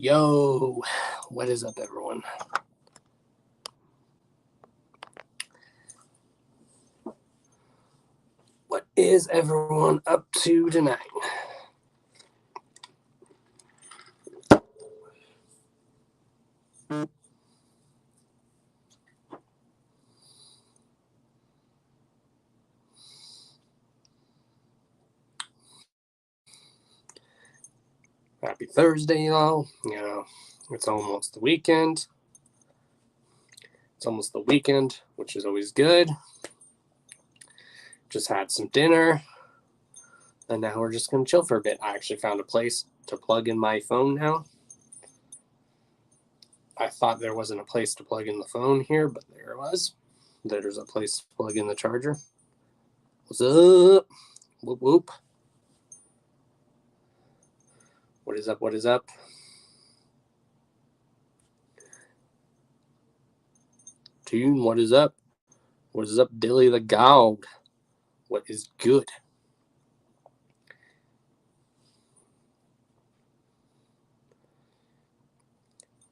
Yo, what is up, everyone? What is everyone up to tonight? Happy Thursday, y'all. You know, it's almost the weekend. Which is always good. Just had some dinner, and now we're just going to chill for a bit. I actually found a place to plug in my phone now. I thought there wasn't a place to plug in the phone here, but there it was. There's a place to plug in the charger. What's up? Whoop, whoop. What is up? What is up? Tune, what is up? What is up, Dilly the Gog? What is good?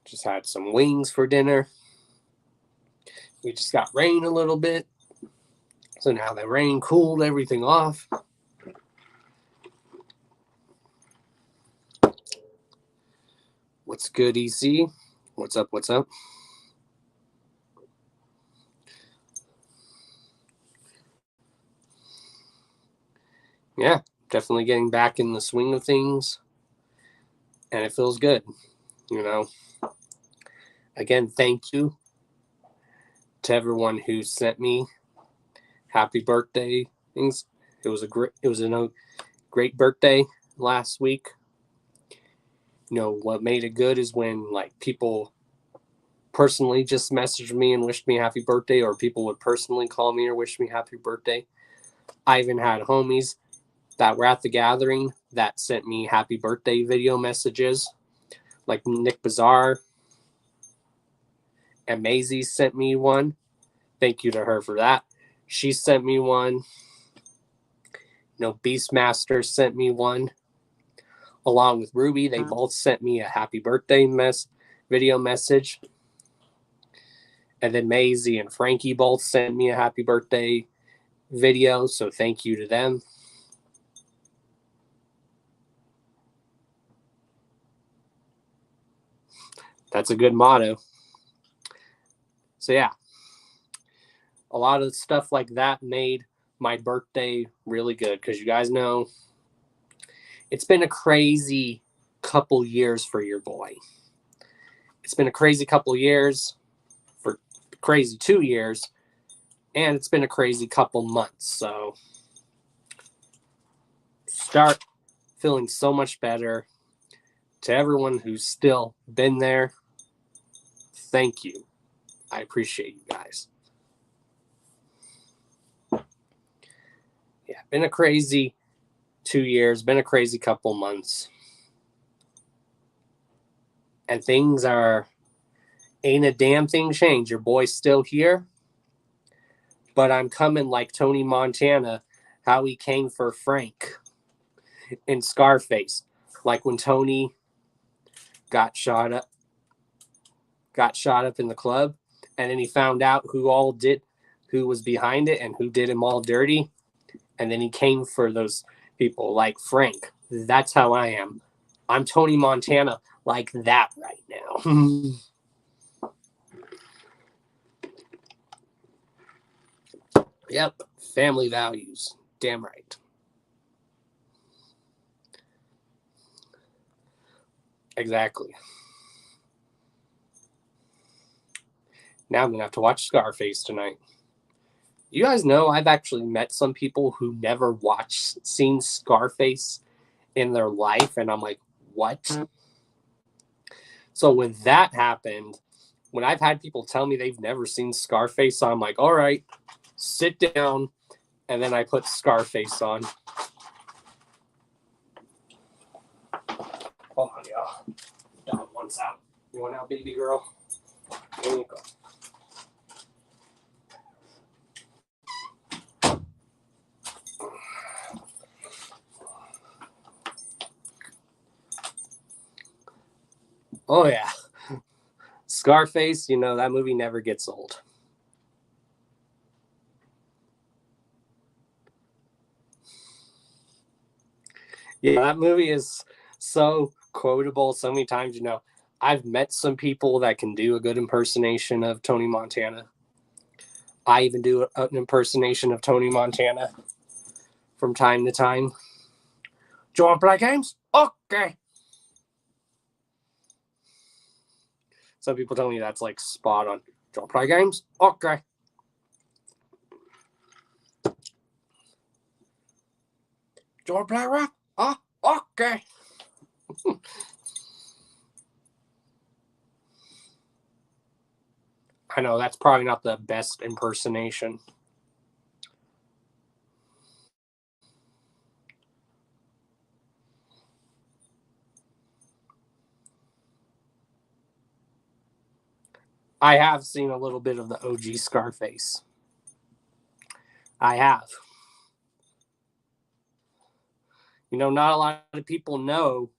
Just had some wings for dinner. We just got rain a little bit. So now the rain cooled everything off. What's good, EC? What's up? What's up? Yeah, definitely getting back in the swing of things. And it feels good, you know. Again, thank you to everyone who sent me happy birthday things. It was a great birthday last week. You know, what made it good is when like people personally just messaged me and wished me happy birthday, or people would personally call me or wish me happy birthday. I even had homies that were at the gathering that sent me happy birthday video messages, like Nick Bazaar and Maisie sent me one. Thank you to her for that. She sent me one. You know, Beastmaster sent me one. Along with Ruby, they both sent me a happy birthday video message. And then Maisie and Frankie both sent me a happy birthday video, so thank you to them. That's a good motto. So yeah, a lot of stuff like that made my birthday really good, because you guys know it's been a crazy couple years for your boy. It's been a crazy couple years, for crazy 2 years, and it's been a crazy couple months. So start feeling so much better. To everyone who's still been there, thank you. I appreciate you guys. Yeah, been a crazy 2 years, been a crazy couple months. And things ain't a damn thing changed. Your boy's still here. But I'm coming like Tony Montana, how he came for Frank in Scarface. Like when Tony got shot up in the club, and then he found out who was behind it and who did him all dirty. And then he came for those people like Frank. That's how I am. I'm Tony Montana like that right now. Yep. Family values. Damn right. Exactly. Now I'm going to have to watch Scarface tonight. You guys know I've actually met some people who never seen Scarface in their life. And I'm like, what? So when that happened, when I've had people tell me they've never seen Scarface, I'm like, all right, sit down. And then I put Scarface on. Hold on, y'all. Dog wants out. You want out, baby girl? There you go. Oh, yeah. Scarface, that movie never gets old. Yeah, that movie is so quotable so many times. I've met some people that can do a good impersonation of Tony Montana. I even do an impersonation of Tony Montana from time to time. Do you want to play games? Okay. Some people tell me that's like spot on. Do you want to play games? Okay. Do you want to play rock? Okay. I know that's probably not the best impersonation. I have seen a little bit of the OG Scarface. I have. Not a lot of people know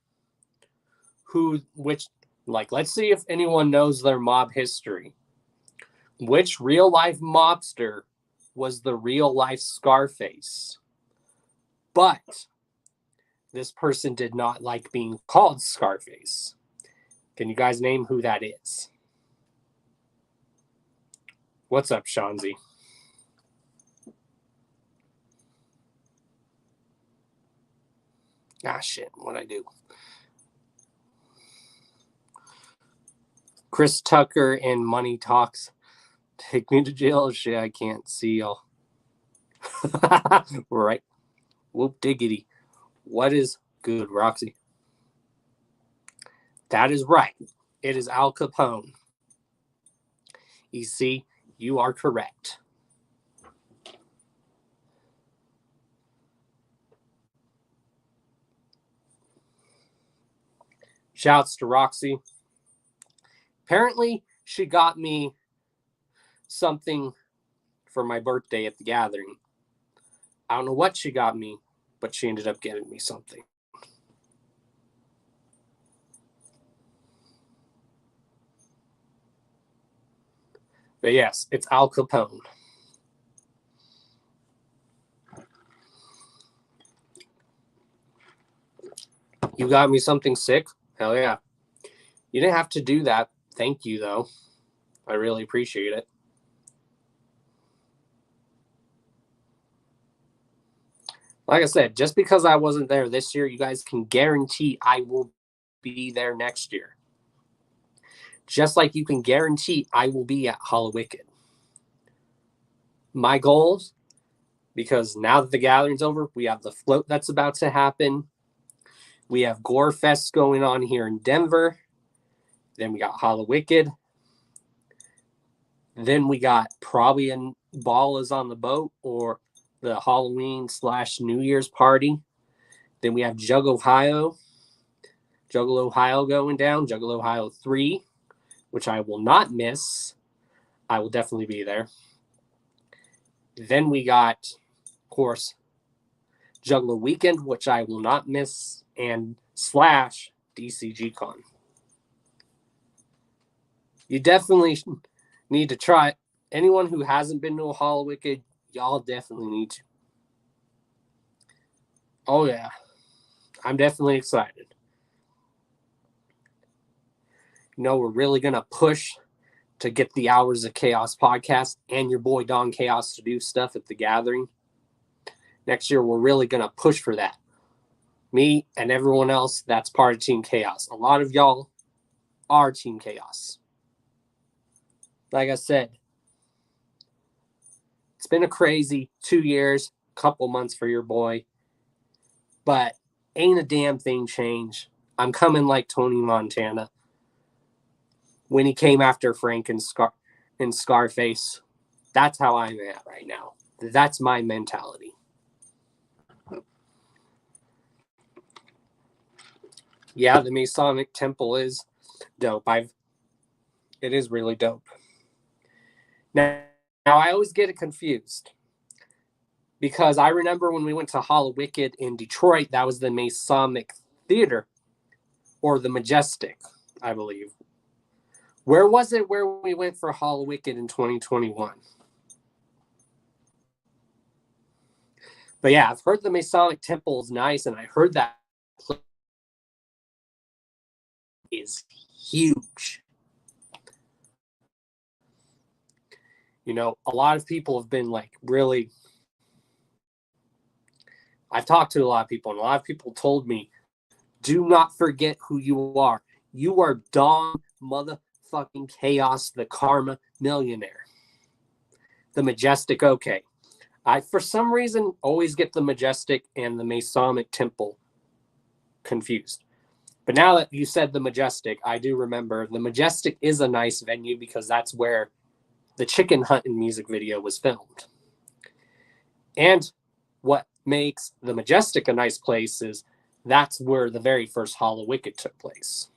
let's see if anyone knows their mob history. Which real life mobster was the real life Scarface? But this person did not like being called Scarface. Can you guys name who that is? What's up, Shanzi? Shit. What'd I do? Chris Tucker and Money Talks. Take me to jail. Shit, I can't see y'all. Right. Whoop diggity. What is good, Roxy? That is right. It is Al Capone. You see, you are correct. Shouts to Roxy. Apparently, she got me something for my birthday at the gathering. I don't know what she got me, but she ended up getting me something. But yes, it's Al Capone. You got me something sick? Hell yeah. You didn't have to do that. Thank you, though. I really appreciate it. Like I said, just because I wasn't there this year, you guys can guarantee I will be there next year. Just like you can guarantee I will be at Hallowicked. My goals, because now that the gathering's over, we have the float that's about to happen. We have Gore Fest going on here in Denver. Then we got Hallowicked. Then we got probably a Ball is on the Boat or the Halloween/New Year's party. Then we have Juggle Ohio going down, Juggle Ohio 3, which I will not miss. I will definitely be there. Then we got, of course, Juggalo Weekend, which I will not miss, and / DCG Con. You definitely need to try it. Anyone who hasn't been to a Hallowicked, y'all definitely need to. Oh, yeah. I'm definitely excited. We're really going to push to get the Hours of Chaos podcast and your boy Don Chaos to do stuff at the gathering. Next year, we're really going to push for that. Me and everyone else that's part of Team Chaos. A lot of y'all are Team Chaos. Like I said, it's been a crazy 2 years, couple months for your boy, but ain't a damn thing changed. I'm coming like Tony Montana when he came after Frank and Scarface. That's how I'm at right now. That's my mentality. Yeah, the Masonic Temple is dope. It is really dope. Now I always get it confused because I remember when we went to Hallowicked in Detroit, that was the Masonic Theater or the Majestic. I believe. Where was it where we went for Hall Wicked in 2021? But yeah, I've heard the Masonic Temple is nice, and I heard that place is huge. You know, a lot of people have been like really. I've talked to a lot of people, and a lot of people told me, do not forget who you are. You are Don motherfucking Chaos, the Karma Millionaire. The Majestic, okay. I, for some reason, always get the Majestic and the Masonic Temple confused. But now that you said the Majestic, I do remember the Majestic is a nice venue because that's where the chicken hunting music video was filmed. And what makes the Majestic a nice place is that's where the very first Hall of Wicked took place.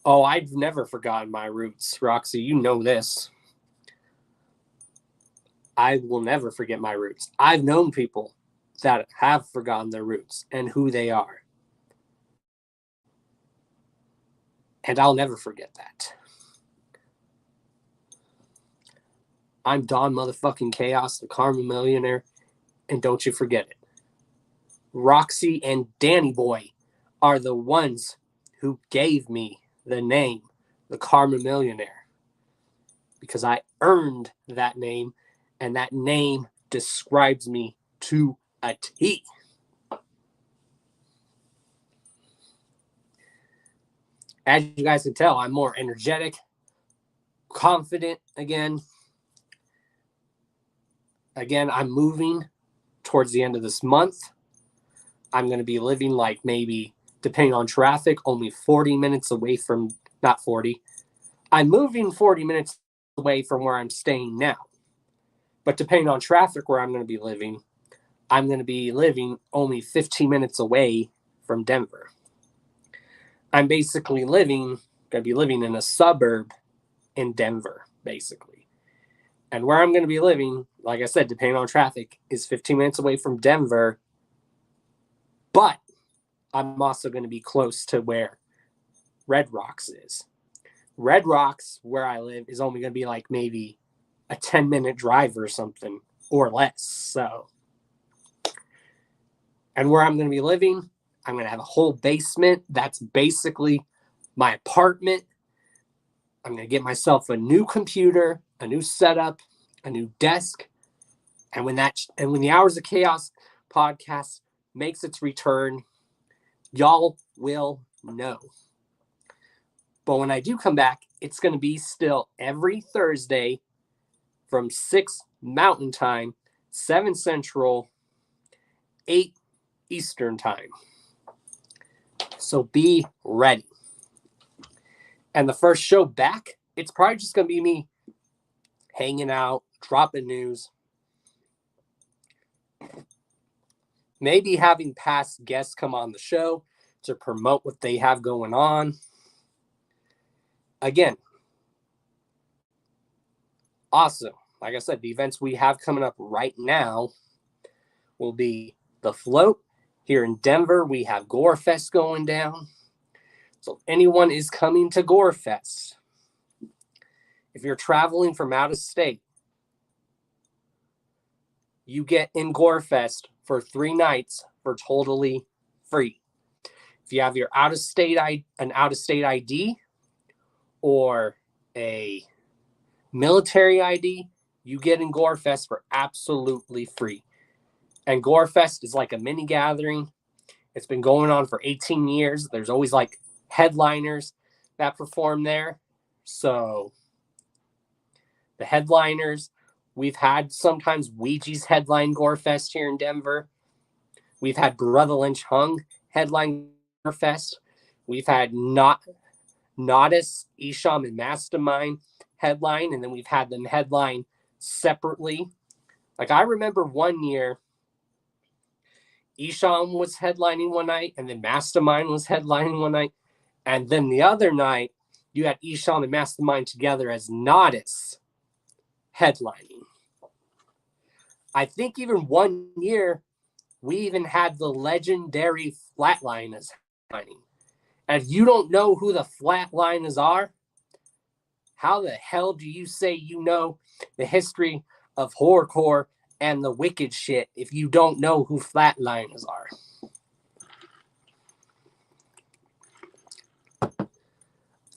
Oh, I've never forgotten my roots, Roxy. You know this. I will never forget my roots. I've known people that have forgotten their roots and who they are. And I'll never forget that. I'm Don motherfucking Chaos, the Karma Millionaire, and don't you forget it. Roxy and Danny Boy are the ones who gave me the name, the Karma Millionaire, because I earned that name, and that name describes me to a T. As you guys can tell, I'm more energetic, confident again. Again, I'm moving towards the end of this month. I'm going to be living like maybe, depending on traffic, only 40 minutes away from, not 40. I'm moving 40 minutes away from where I'm staying now. But depending on traffic where I'm going to be living, I'm going to be living only 15 minutes away from Denver. I'm basically going to be living in a suburb in Denver, basically. And where I'm going to be living, like I said, depending on traffic, is 15 minutes away from Denver. But I'm also going to be close to where Red Rocks is. Red Rocks, where I live, is only going to be like maybe a 10-minute drive or something, or less. So, and where I'm going to be living, I'm going to have a whole basement. That's basically my apartment. I'm going to get myself a new computer, a new setup, a new desk. And when the Hours of Chaos podcast makes its return, y'all will know. But when I do come back, it's going to be still every Thursday from 6 Mountain Time, 7 Central, 8 Eastern Time. So be ready. And the first show back, it's probably just going to be me hanging out, dropping news. Maybe having past guests come on the show to promote what they have going on. Again, awesome. Like I said, the events we have coming up right now will be the Float. Here in Denver, we have Gore Fest going down. So if anyone is coming to Gore Fest, if you're traveling from out of state, you get in Gore Fest for 3 nights for totally free. If you have your an out-of-state ID or a military ID, you get in Gore Fest for absolutely free. And Gore Fest is like a mini gathering. It's been going on for 18 years. There's always like headliners that perform there. So the headliners, we've had sometimes Ouija's headline Gore Fest here in Denver. We've had Brother Lynch Hung headline Gore Fest. We've had Nodis, Isham, and Mastermind headline, and then we've had them headline separately. Like I remember one year, Isham was headlining one night, and then Mastermind was headlining one night, and then the other night, you had Isham and Mastermind together as Nodis headlining. I think even one year, we even had the legendary Flatline as headlining. And if you don't know who the Flatliners are, how the hell do you say you know the history of horrorcore and the wicked shit if you don't know who Flatliners are?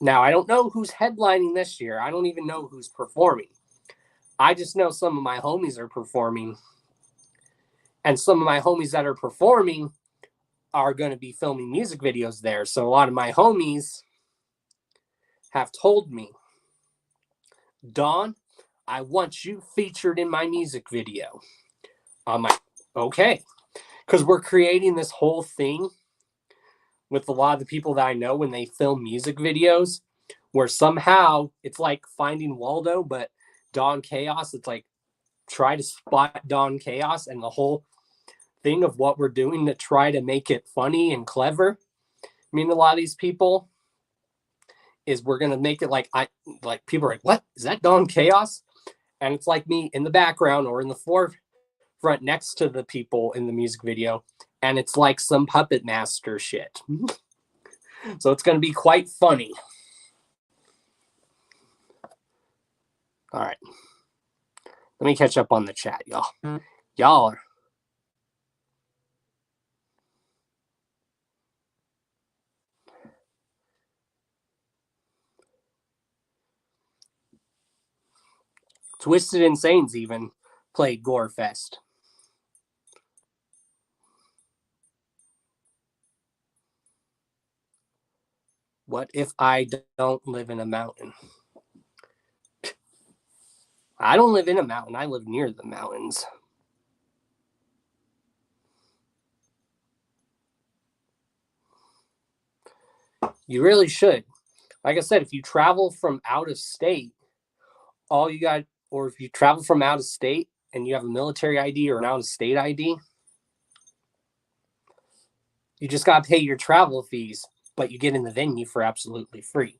Now, I don't know who's headlining this year. I don't even know who's performing. I just know some of my homies are performing. And some of my homies that are performing are going to be filming music videos there. So a lot of my homies have told me, Don, I want you featured in my music video. I'm like, okay. Because we're creating this whole thing with a lot of the people that I know when they film music videos, where somehow it's like Finding Waldo, but Don Chaos. It's like try to spot Don Chaos, and the whole thing of what we're doing to try to make it funny and clever. I mean, a lot of these people is we're gonna make it like people are like, what is that Don Chaos? And it's like me in the background or in the forefront next to the people in the music video, and it's like some puppet master shit. So it's gonna be quite funny. All right, let me catch up on the chat, y'all. Y'all are Twisted Insanes even played Gorefest. What if I don't live in a mountain? I don't live in a mountain. I live near the mountains. You really should. Like I said, if you travel from out of state, all you got, or if you travel from out of state and you have a military ID or an out of state ID, you just got to pay your travel fees, but you get in the venue for absolutely free.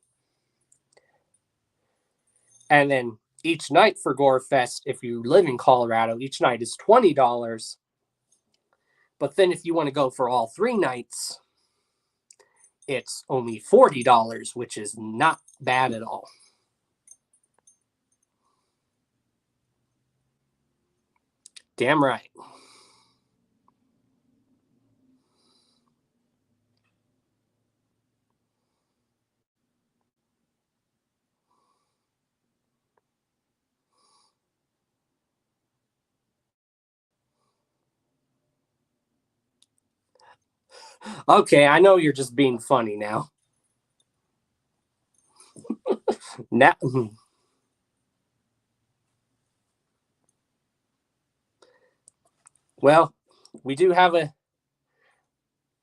And then each night for Gorefest, if you live in Colorado, each night is $20. But then if you want to go for all 3 nights, it's only $40, which is not bad at all. Damn right. Okay, I know you're just being funny now. Now, well, we do have if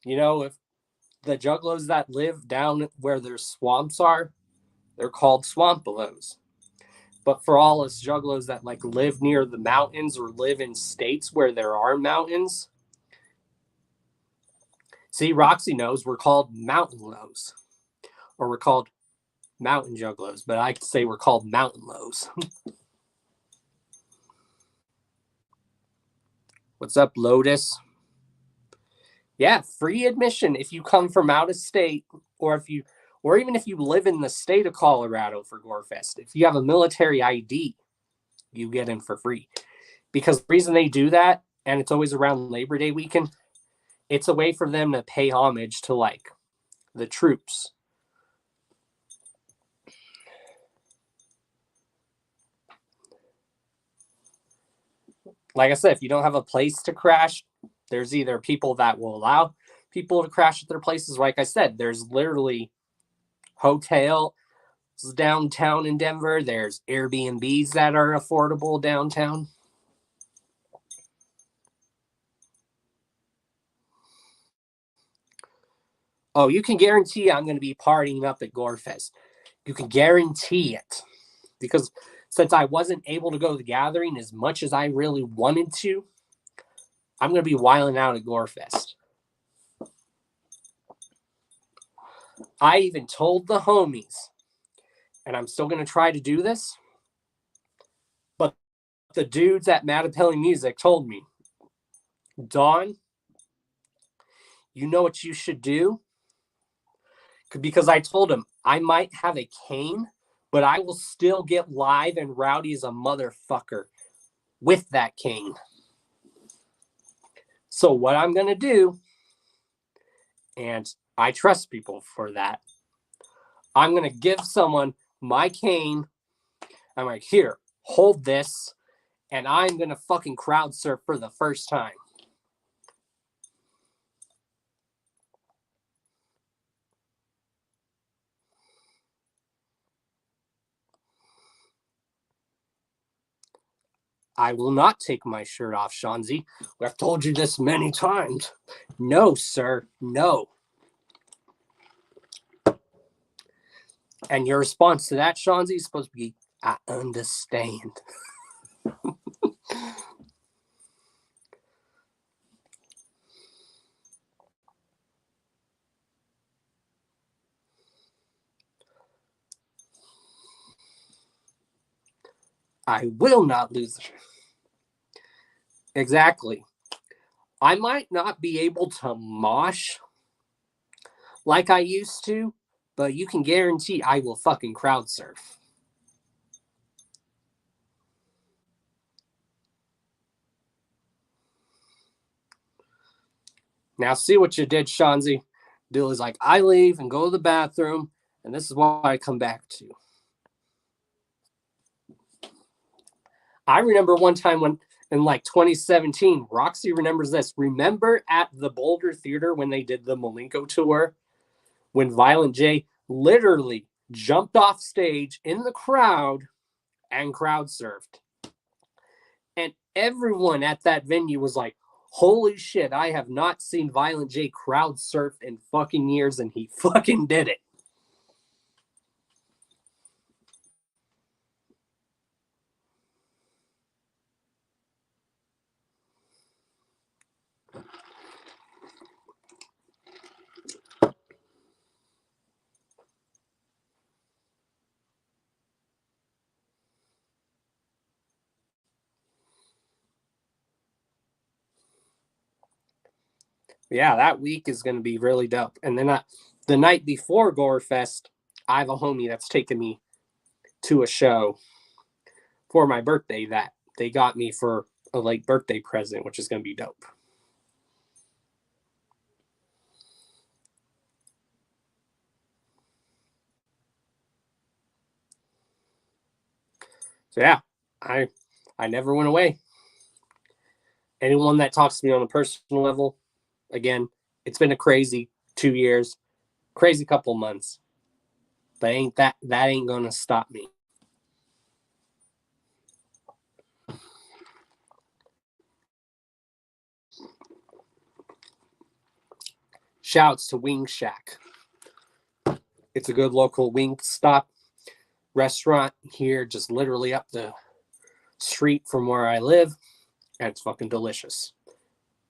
the juggalos that live down where their swamps are, they're called swampalos. But for all us juggalos that like live near the mountains or live in states where there are mountains, see, Roxy knows we're called mountain lows, or we're called mountain juggalos, but I could say we're called mountain lows. What's up, Lotus? Yeah, free admission if you come from out of state, or even if you live in the state of Colorado for Gorefest. If you have a military ID, you get in for free. Because the reason they do that, and it's always around Labor Day weekend, it's a way for them to pay homage to like the troops. Like I said, if you don't have a place to crash, there's either people that will allow people to crash at their places. Like I said, there's literally hotels downtown in Denver. There's Airbnbs that are affordable downtown. Oh, you can guarantee I'm going to be partying up at Gorefest. You can guarantee it. Because since I wasn't able to go to the gathering as much as I really wanted to, I'm going to be wilding out at Gorefest. I even told the homies, and I'm still going to try to do this, but the dudes at Mattapelli Music told me, Don, you know what you should do? because I told him I might have a cane, but I will still get live and rowdy as a motherfucker with that cane. So what I'm going to do, and I trust people for that, I'm going to give someone my cane. I'm like, here, hold this, and I'm going to fucking crowd surf for the first time. I will not take my shirt off, Shanzi. I've told you this many times. No, sir, no. And your response to that, Shanzi, is supposed to be, I understand. I will not lose. Exactly. I might not be able to mosh like I used to, but you can guarantee I will fucking crowd surf. Now, see what you did, Shanzi. Dilly's like, I leave and go to the bathroom, and this is what I come back to. I remember one time when, in like 2017, Roxy remembers this. Remember at the Boulder Theater when they did the Malenko tour? When Violent J literally jumped off stage in the crowd and crowd surfed. And everyone at that venue was like, holy shit, I have not seen Violent J crowd surf in fucking years, and he fucking did it. Yeah, that week is going to be really dope. And then the night before Gore Fest, I have a homie that's taking me to a show for my birthday that they got me for a like birthday present, which is going to be dope. So yeah, I never went away. Anyone that talks to me on a personal level, again, it's been a crazy 2 years, crazy couple months. But that ain't gonna stop me. Shouts to Wing Shack. It's a good local wing stop restaurant here, just literally up the street from where I live, and it's fucking delicious.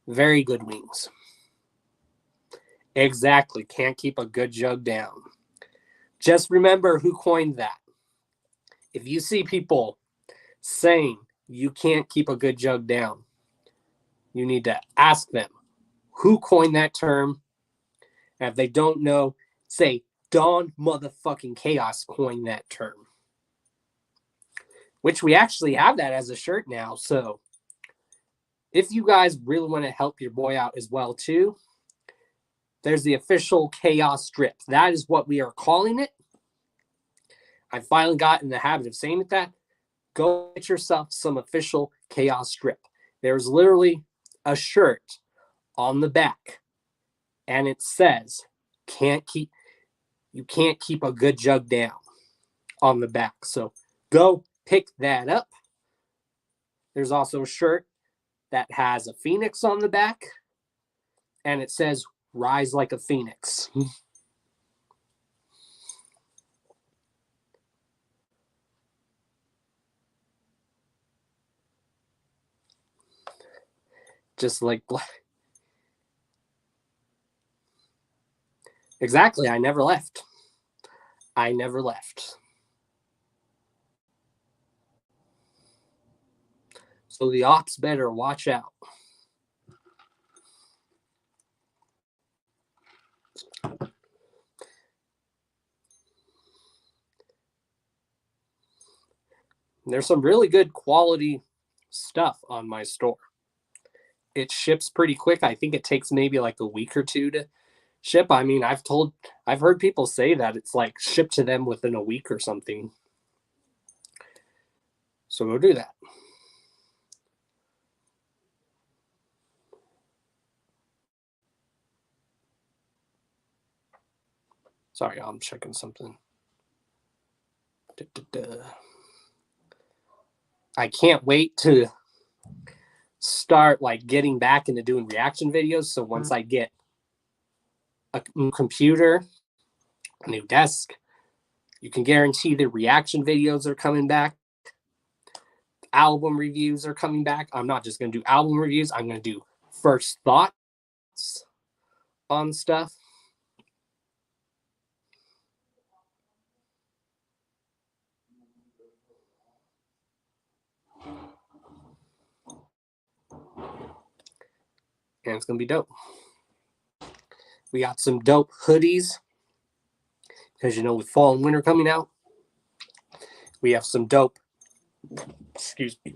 Very good wings. Exactly. Can't keep a good jug down. Just remember who coined that. If you see people saying you can't keep a good jug down, you need to ask them who coined that term. And if they don't know, say Don motherfucking Chaos coined that term. Which we actually have that as a shirt now. So if you guys really want to help your boy out as well too, there's the official Chaos strip. That is what we are calling it. I finally got in the habit of saying it that. Go get yourself some official Chaos strip. There's literally a shirt on the back, and it says, you can't keep a good jug down on the back. So go pick that up. There's also a shirt that has a phoenix on the back, and it says, rise like a phoenix. Just like exactly. I never left. So the ops better watch out. There's some really good quality stuff on my store. It ships pretty quick. I think it takes maybe like a week or two to ship. I mean, I've heard people say that it's like shipped to them within a week or something. So go do that. Sorry, I'm checking something. I can't wait to start like getting back into doing reaction videos. So once I get a new computer, a new desk, you can guarantee the reaction videos are coming back. Album reviews are coming back. I'm not just going to do album reviews. I'm going to do first thoughts on stuff. And it's going to be dope. We got some dope hoodies because, you know, with fall and winter coming out, we have some dope, excuse me,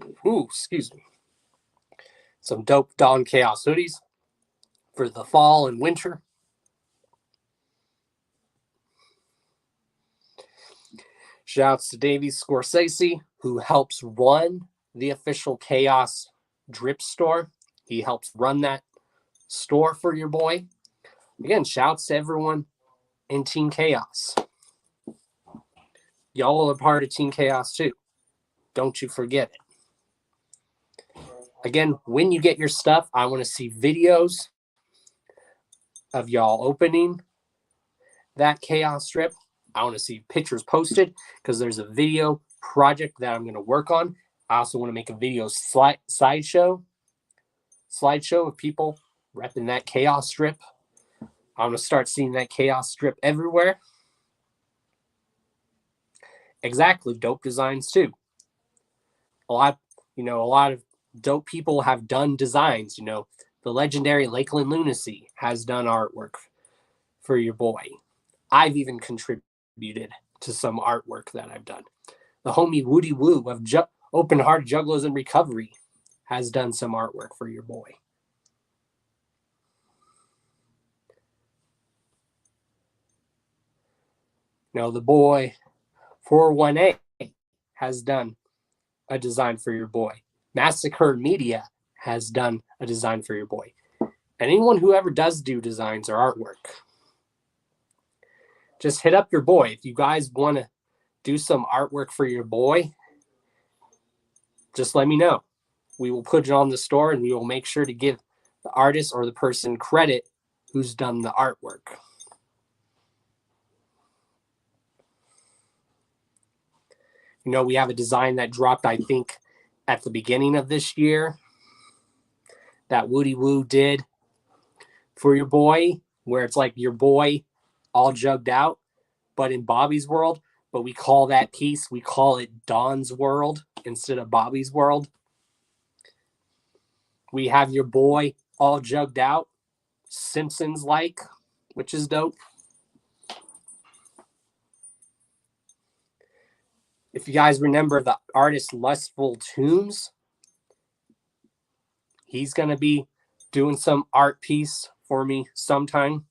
some dope Dawn Chaos hoodies for the fall and winter. Shouts to Davey Scorsese, who helps run the official Chaos drip store. He helps run that store for your boy. Again, shouts to everyone in Team Chaos. Y'all are part of Team Chaos too. Don't you forget it. Again, when you get your stuff, I want to see videos of y'all opening that Chaos strip. I want to see pictures posted because there's a video project that I'm going to work on. I also want to make a video slideshow of people repping that Chaos strip. I want to start seeing that Chaos strip everywhere. Exactly, dope designs too. A lot of dope people have done designs. You know, the legendary Lakeland Lunacy has done artwork for your boy. I've even contributed to some artwork that I've done. The homie Woody Woo of Open Heart Jugglers in Recovery has done some artwork for your boy. Now, the boy 418 has done a design for your boy. Massacre Media has done a design for your boy. Anyone who ever does do designs or artwork, just hit up your boy. If you guys want to do some artwork for your boy, just let me know. We will put it on the store and we will make sure to give the artist or the person credit who's done the artwork. You know, we have a design that dropped, I think, at the beginning of this year that Woody Woo did for your boy, where it's like your boy all jugged out, but in Bobby's world. But we call that piece, we call it Don's world instead of Bobby's world. We have your boy all jugged out, Simpsons-like, which is dope. If you guys remember the artist Lustful Tombs, he's going to be doing some art piece for me sometime.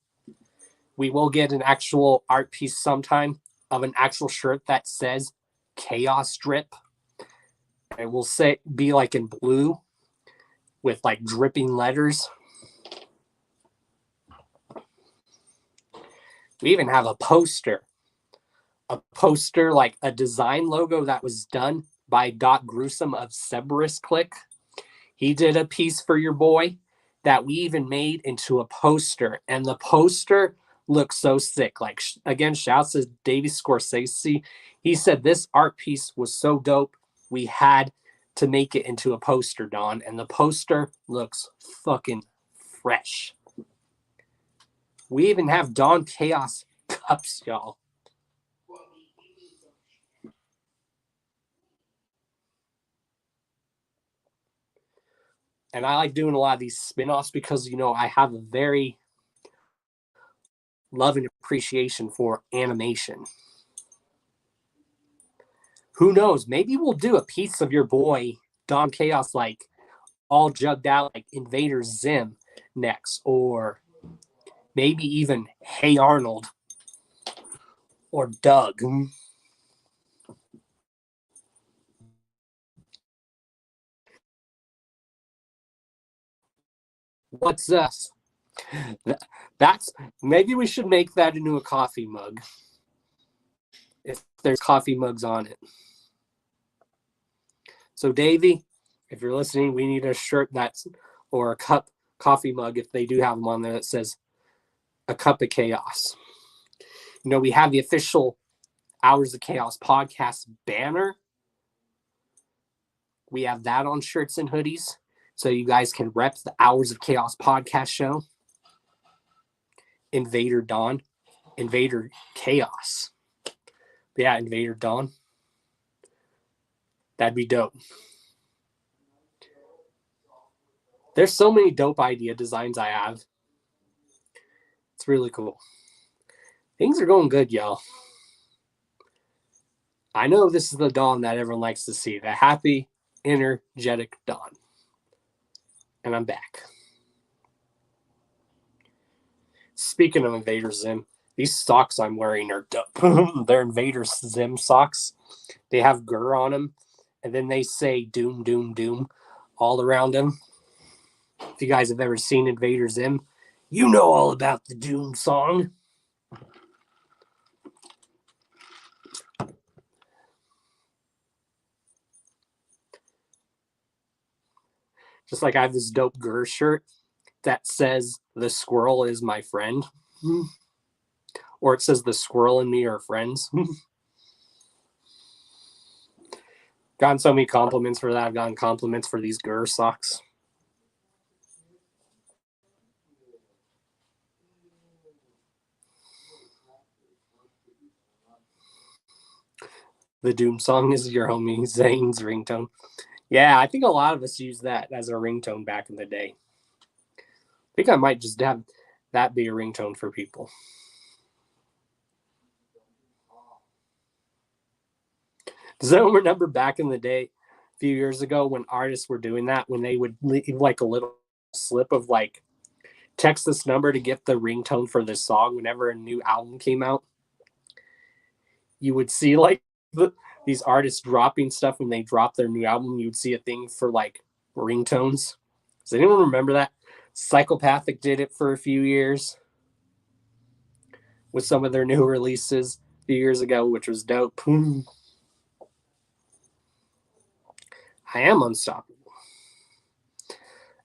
We will get an actual art piece sometime of an actual shirt that says Chaos Strip. It will be like in blue with like dripping letters. We even have a poster, like a design logo that was done by Doc Gruesome of Cerberus Click. He did a piece for your boy that we even made into a poster, and the poster looks so sick. Like, again, shouts to Davey Scorsese. He said this art piece was so dope, we had to make it into a poster, Don, and the poster looks fucking fresh. We even have Dawn Chaos cups, y'all. And I like doing a lot of these spin-offs because, you know, I have a very love and appreciation for animation. who knows? Maybe we'll do a piece of your boy Don Chaos, like all jugged out, like Invader Zim next, or maybe even Hey Arnold or Doug. What's us? That's maybe we should make that into a coffee mug. If there's coffee mugs on it. So Davey, if you're listening, we need a shirt that's or a cup coffee mug if they do have them on there that says a cup of chaos. You know, we have the official Hours of Chaos podcast banner. We have that on shirts and hoodies. So you guys can rep the Hours of Chaos podcast show. Invader Dawn. Invader Chaos. Yeah, Invader Dawn. That'd be dope. There's so many dope idea designs I have. It's really cool. Things are going good, y'all. I know this is the Dawn that everyone likes to see. The happy, energetic Dawn. And I'm back. Speaking of Invader Zim, these socks I'm wearing are dope. They're Invader Zim socks. They have Gur on them. And then they say Doom, Doom, Doom all around them. If you guys have ever seen Invader Zim, you know all about the Doom song. Just like I have this dope Gur shirt that says the squirrel is my friend. Or it says the squirrel and me are friends. Gotten so many compliments for that. I've gotten compliments for these Gur socks. The Doom song is your homie Zane's ringtone. Yeah, I think a lot of us use that as a ringtone back in the day. I think I might just have that be a ringtone for people. Does anyone remember back in the day, a few years ago, when artists were doing that, when they would leave like a little slip of like, text this number to get the ringtone for this song whenever a new album came out? You would see like these artists dropping stuff when they drop their new album. You would see a thing for like ringtones. Does anyone remember that? Psychopathic did it for a few years with some of their new releases a few years ago, which was dope. I am unstoppable.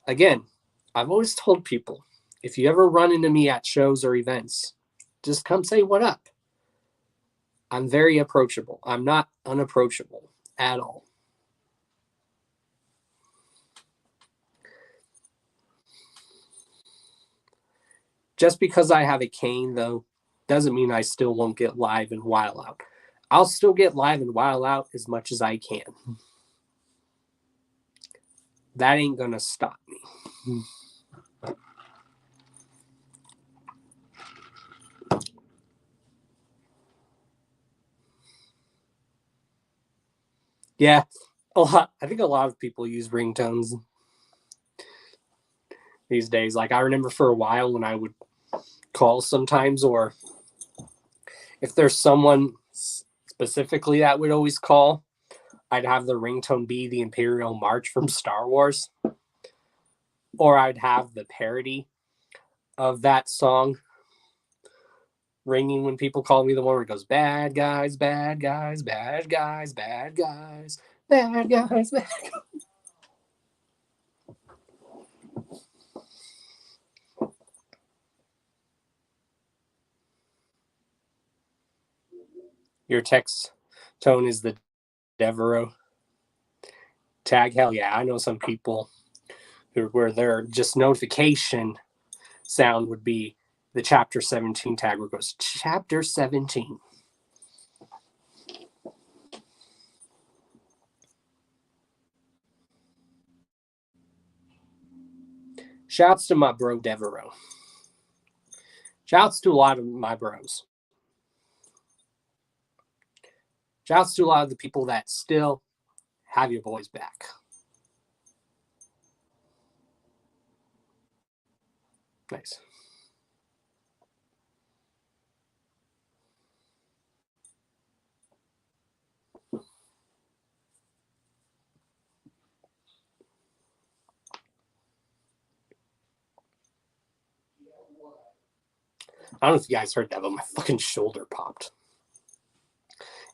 Again, I've always told people, if you ever run into me at shows or events, just come say what up. I'm very approachable. I'm not unapproachable at all. Just because I have a cane, though, doesn't mean I still won't get live and wild out. I'll still get live and wild out as much as I can. That ain't gonna stop me. Yeah, I think a lot of people use ringtones these days. Like I remember for a while when I would call sometimes, or if there's someone specifically that would always call, I'd have the ringtone be the Imperial March from Star Wars. Or I'd have the parody of that song ringing when people call me, the one where it goes, bad guys, bad guys, bad guys, bad guys, bad guys, bad guys. Your text tone is the Devereaux tag. Hell yeah, I know some people where their just notification sound would be the chapter 17 tag where it goes chapter 17. Shouts to my bro Devereaux. Shouts to a lot of my bros. Shouts to a lot of the people that still have your boys back. Nice. I don't know if you guys heard that, but my fucking shoulder popped.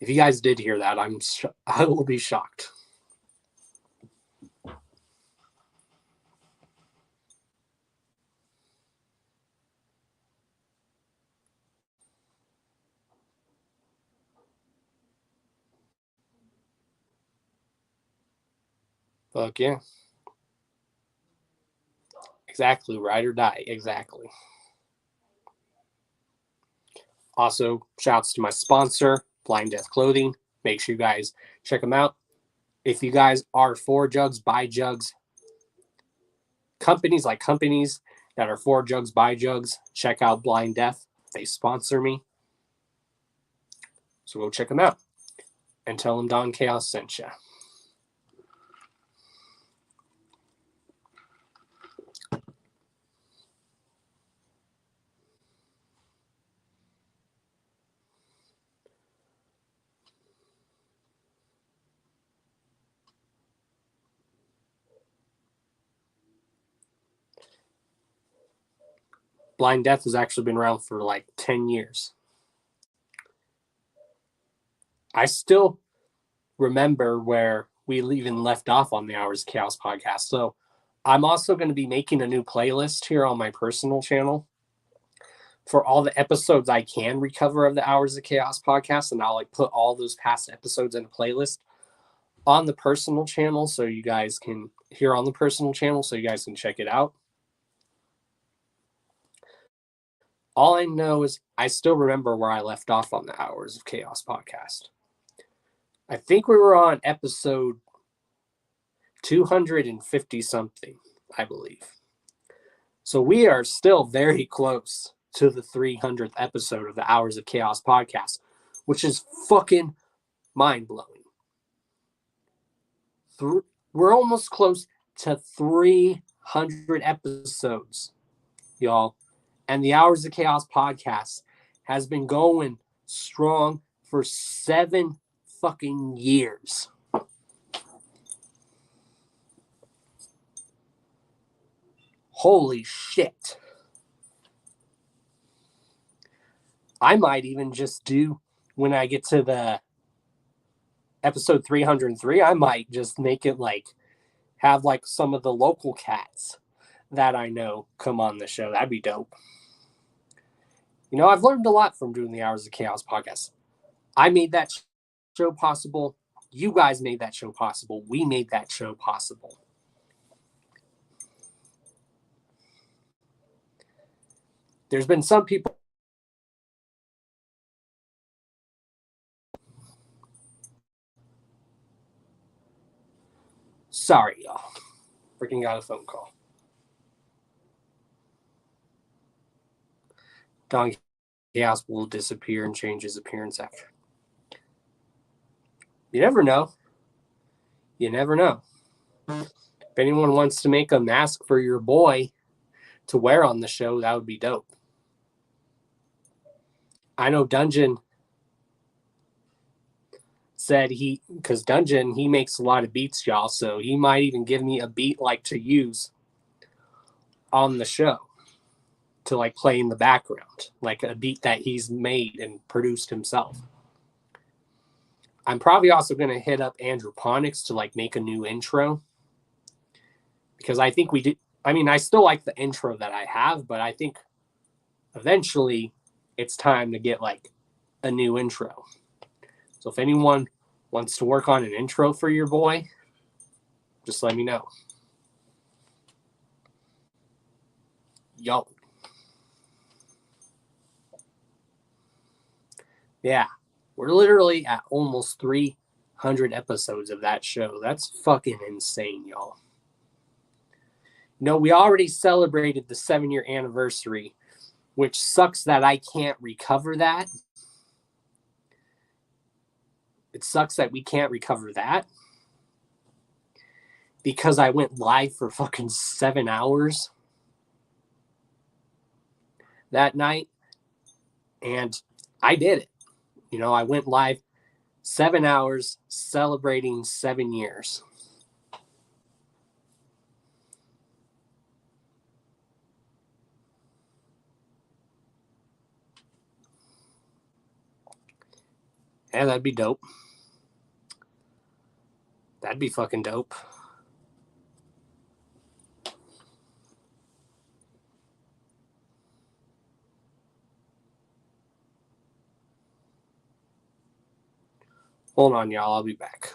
If you guys did hear that, I will be shocked. Fuck yeah. Exactly. Ride or die. Exactly. Also, shouts to my sponsor, Blind Death Clothing. Make sure you guys check them out. If you guys are for jugs, buy jugs, companies that are for jugs, buy jugs, check out Blind Death. They sponsor me. So go check them out and tell them Don Chaos sent you. Blind Death has actually been around for like 10 years. I still remember where we even left off on the Hours of Chaos podcast. So I'm also going to be making a new playlist here on my personal channel for all the episodes I can recover of the Hours of Chaos podcast. And I'll like put all those past episodes in a playlist on the personal channel so you guys can hear on the personal channel so you guys can check it out. All I know is I still remember where I left off on the Hours of Chaos podcast. I think we were on episode 250 something, I believe. So we are still very close to the 300th episode of the Hours of Chaos podcast, which is fucking mind-blowing. We're almost close to 300 episodes, y'all. And the Hours of Chaos podcast has been going strong for 7 fucking years. Holy shit. I might even just do, when I get to the episode 303, I might just make it like, have like some of the local cats that I know come on the show. That'd be dope. You know, I've learned a lot from doing the Hours of Chaos podcast. I made that show possible. You guys made that show possible. We made that show possible. There's been some people. Sorry, y'all. Freaking got a phone call. Don Chaos will disappear and change his appearance after. You never know. You never know. If anyone wants to make a mask for your boy to wear on the show, that would be dope. I know Dungeon said because Dungeon, he makes a lot of beats, y'all, so he might even give me a beat like to use on the show to like play in the background, like a beat that he's made and produced himself. I'm probably also going to hit up Androponics to like make a new intro, because I think we did. I mean, I still like the intro that I have, but I think eventually it's time to get like a new intro. So if anyone wants to work on an intro for your boy, just let me know. Yo. Yeah, we're literally at almost 300 episodes of that show. That's fucking insane, y'all. You know, we already celebrated the 7-year anniversary, which sucks that I can't recover that. It sucks that we can't recover that because I went live for fucking 7 hours that night, and I did it. You know, I went live 7 hours celebrating 7 years. Yeah, that'd be dope. That'd be fucking dope. Hold on, y'all. I'll be back.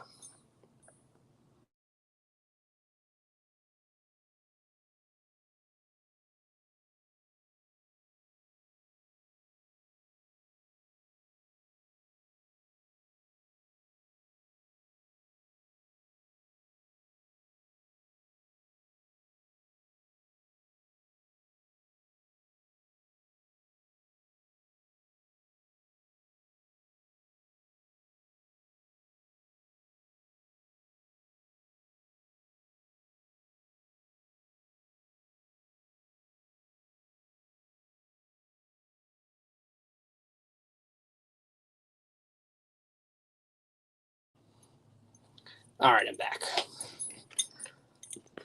All right, I'm back.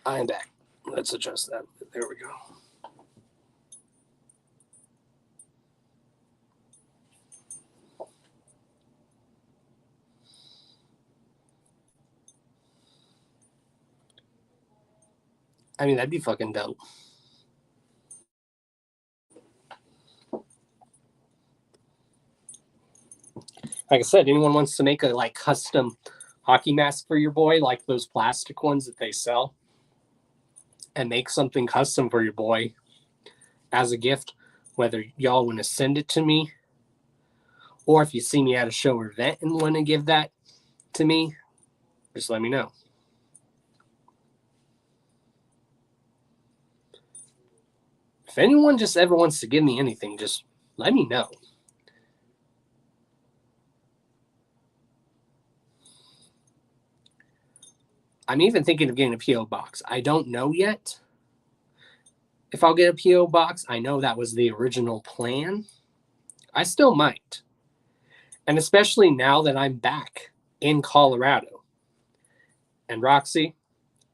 I'm back. Let's adjust that. There we go. I mean, that'd be fucking dope. Like I said, anyone wants to make a like custom hockey mask for your boy, like those plastic ones that they sell, and make something custom for your boy as a gift, whether y'all want to send it to me or if you see me at a show or event and want to give that to me, just let me know. If anyone just ever wants to give me anything, just let me know. I'm even thinking of getting a P.O. box. I don't know yet if I'll get a P.O. box. I know that was the original plan. I still might. And especially now that I'm back in Colorado. And Roxy,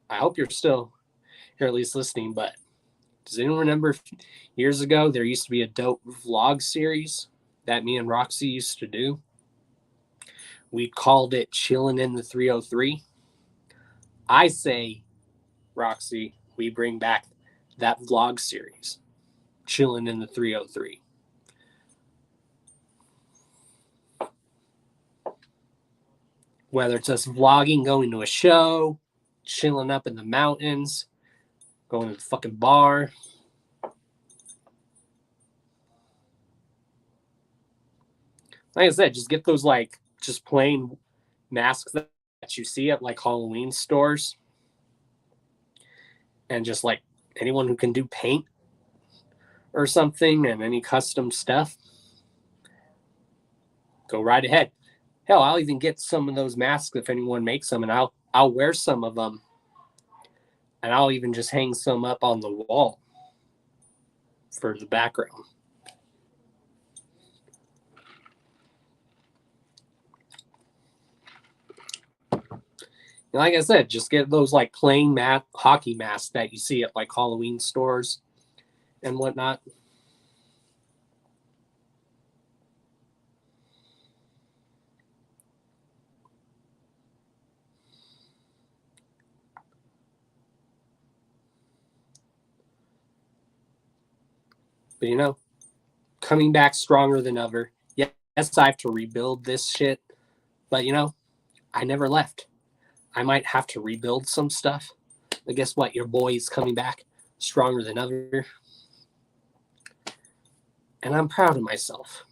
I hope you're still here at least listening, but does anyone remember years ago there used to be a dope vlog series that me and Roxy used to do? We called it Chillin in the 303. I say, Roxy, we bring back that vlog series, Chillin in the 303. Whether it's us vlogging, going to a show, chilling up in the mountains, going to the fucking bar. Like I said, just get those like just plain masks that you see at like Halloween stores. And just like anyone who can do paint or something and any custom stuff, go right ahead. Hell, I'll even get some of those masks if anyone makes them, and I'll wear some of them, and I'll even just hang some up on the wall for the background. And like I said, just get those like plain hockey masks that you see at like Halloween stores and whatnot. But you know, coming back stronger than ever. Yes, I have to rebuild this shit, but you know, I never left. I might have to rebuild some stuff. But guess what? Your boy's coming back stronger than ever. And I'm proud of myself.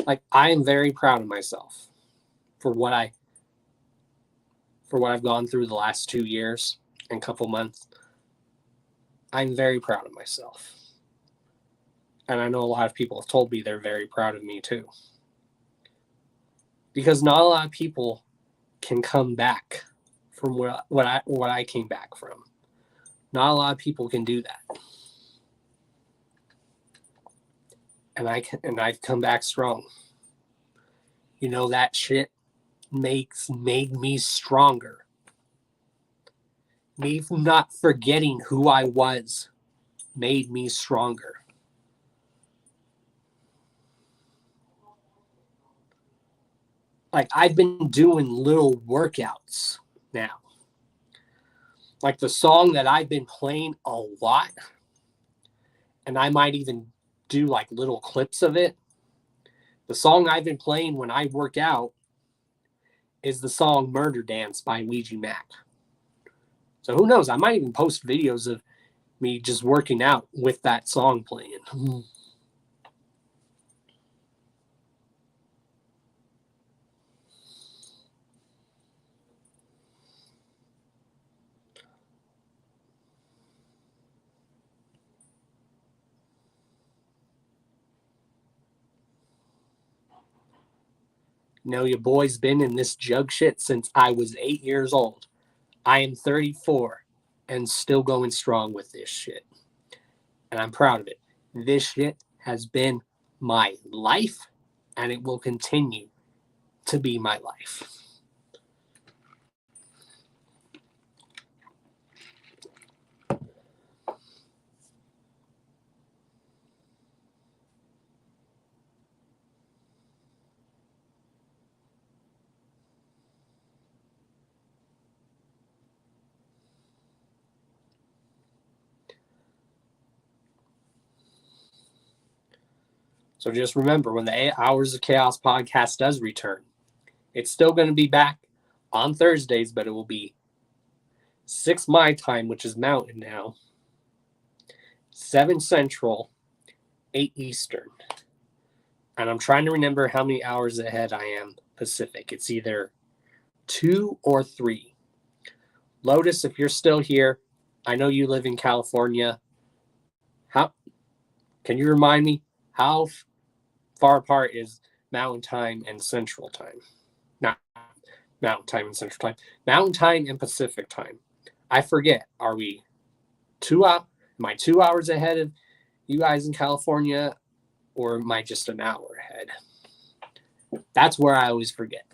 Like I am very proud of myself for what I've gone through the last 2 years and couple months. I'm very proud of myself. And I know a lot of people have told me they're very proud of me too. because not a lot of people can come back from what I came back from. Not a lot of people can do that. And I've come back strong. You know, that shit made me stronger. Me not forgetting who I was made me stronger. Like, I've been doing little workouts now. Like the song that I've been playing a lot, and I might even do like little clips of it. The song I've been playing when I work out is the song Murder Dance by Ouija Mac. So who knows? I might even post videos of me just working out with that song playing. No, your boy's been in this jug shit since I was 8 years old. I am 34 and still going strong with this shit. And I'm proud of it. This shit has been my life, and it will continue to be my life. So just remember, when the 8 Hours of Chaos podcast does return, it's still going to be back on Thursdays, but it will be 6 my time, which is Mountain now, 7 Central, 8 Eastern. And I'm trying to remember how many hours ahead I am Pacific. It's either 2 or 3. Lotus, if you're still here, I know you live in California. How can you remind me how far apart is Mountain Time and Central Time? Not Mountain Time and Central Time. Mountain Time and Pacific Time. I forget. Are we 2 hours? Am I 2 hours ahead of you guys in California, or am I just an hour ahead? That's where I always forget.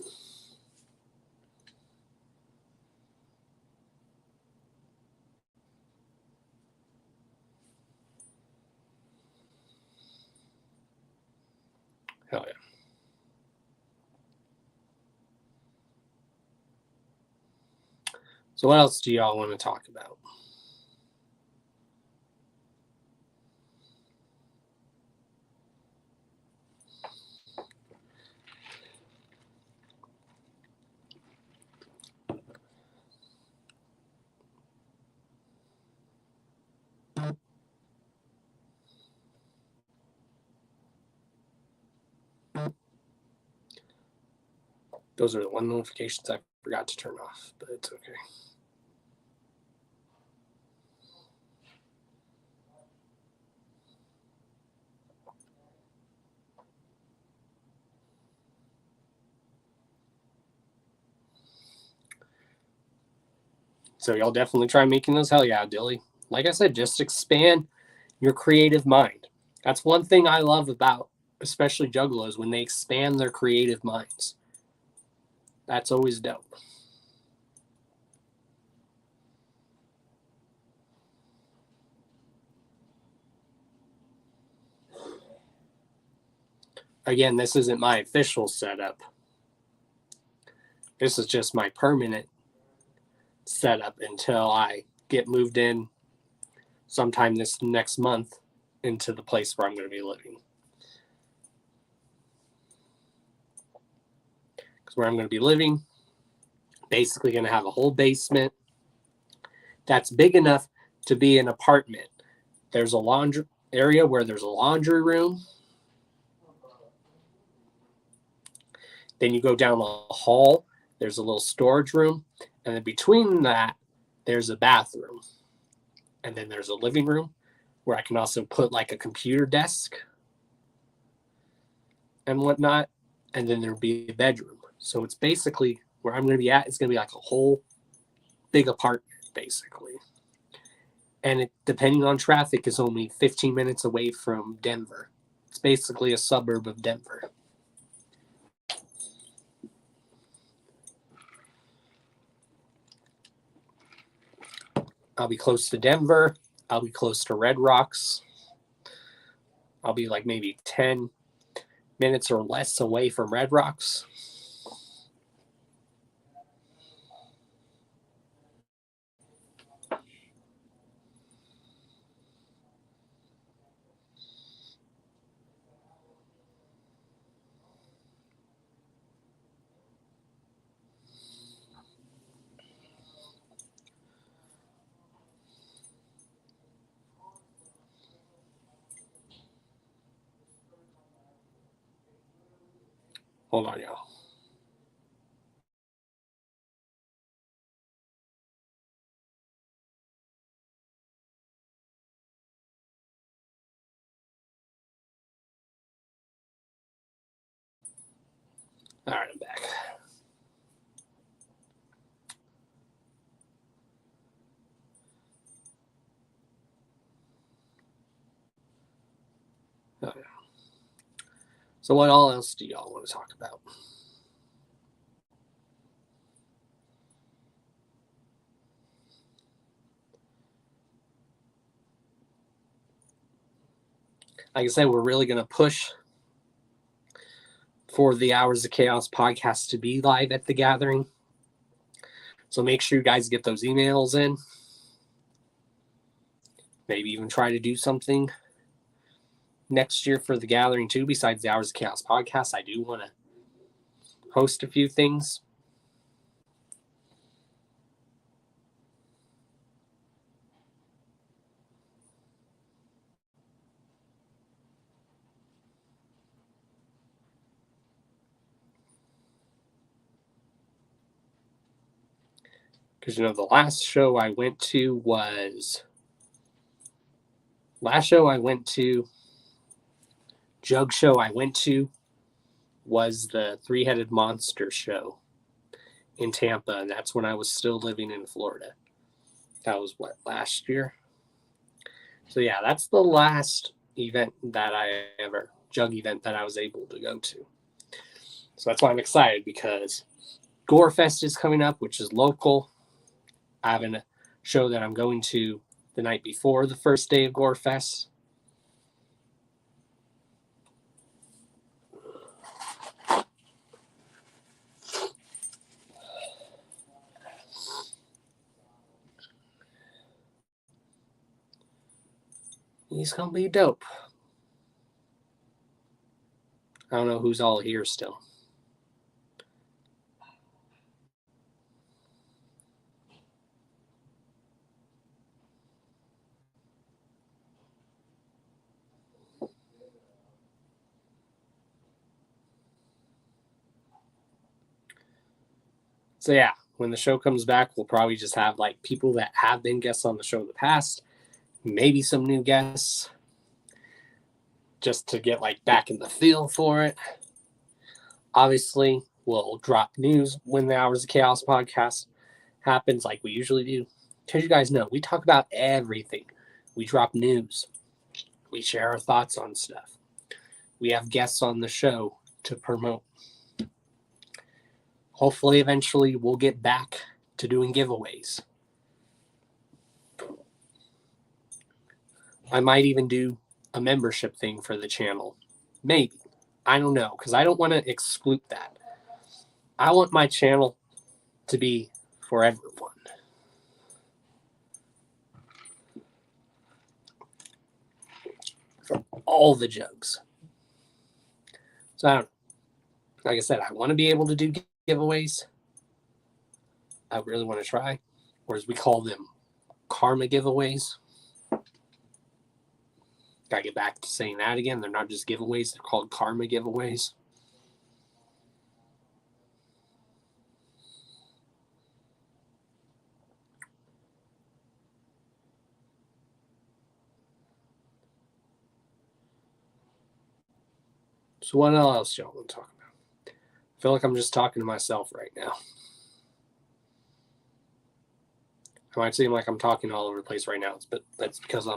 Hell yeah. So what else do y'all want to talk about? Those are the one notifications I forgot to turn off, but it's okay. So y'all definitely try making those. Hell yeah, Dilly. Like I said, just expand your creative mind. That's one thing I love about especially juggalos, when they expand their creative minds. That's always dope. Again, this isn't my official setup. This is just my permanent setup until I get moved in sometime this next month into the place where I'm going to be living. Because where I'm going to be living, basically going to have a whole basement that's big enough to be an apartment. There's a laundry area where there's a laundry room. Then you go down a hall, there's a little storage room, and then between that, there's a bathroom. And then there's a living room where I can also put like a computer desk and whatnot. And then there'll be a bedroom. So it's basically where I'm going to be at. It's going to be like a whole big apartment, basically. And it, depending on traffic, is only 15 minutes away from Denver. It's basically a suburb of Denver. I'll be close to Denver. I'll be close to Red Rocks. I'll be like maybe 10 minutes or less away from Red Rocks. Hold on, y'all. All right, I'm back. Oh, yeah. So what all else do y'all want to talk about? Like I said, we're really going to push for the Hours of Chaos podcast to be live at the gathering. So make sure you guys get those emails in. Maybe even try to do something next year for the gathering too, besides the Hours of Chaos podcast. I do want to host a few things. Because, the last show I went to, Jug show I went to was the Three-Headed Monster show in Tampa. And that's when I was still living in Florida. That was last year? So yeah, that's the last Jug event that I was able to go to. So that's why I'm excited, because Gore Fest is coming up, which is local. I have a show that I'm going to the night before the first day of Gore Fest. He's going to be dope. I don't know who's all here still. So yeah, when the show comes back, we'll probably just have like people that have been guests on the show in the past, maybe some new guests, just to get like back in the feel for it. Obviously, we'll drop news when the Hours of Chaos podcast happens, like we usually do. Because you guys know, we talk about everything. We drop news. We share our thoughts on stuff. We have guests on the show to promote. Hopefully, eventually, we'll get back to doing giveaways. I might even do a membership thing for the channel. Maybe. I don't know, because I don't want to exclude that. I want my channel to be for everyone. For all the jugs. So I don't know. Like I said, I want to be able to do giveaways. I really want to try. Or as we call them, karma giveaways. Gotta get back to saying that again. They're not just giveaways, they're called karma giveaways. So what else y'all want to talk about? feel like I'm just talking to myself right now. I might seem like I'm talking all over the place right now, but that's because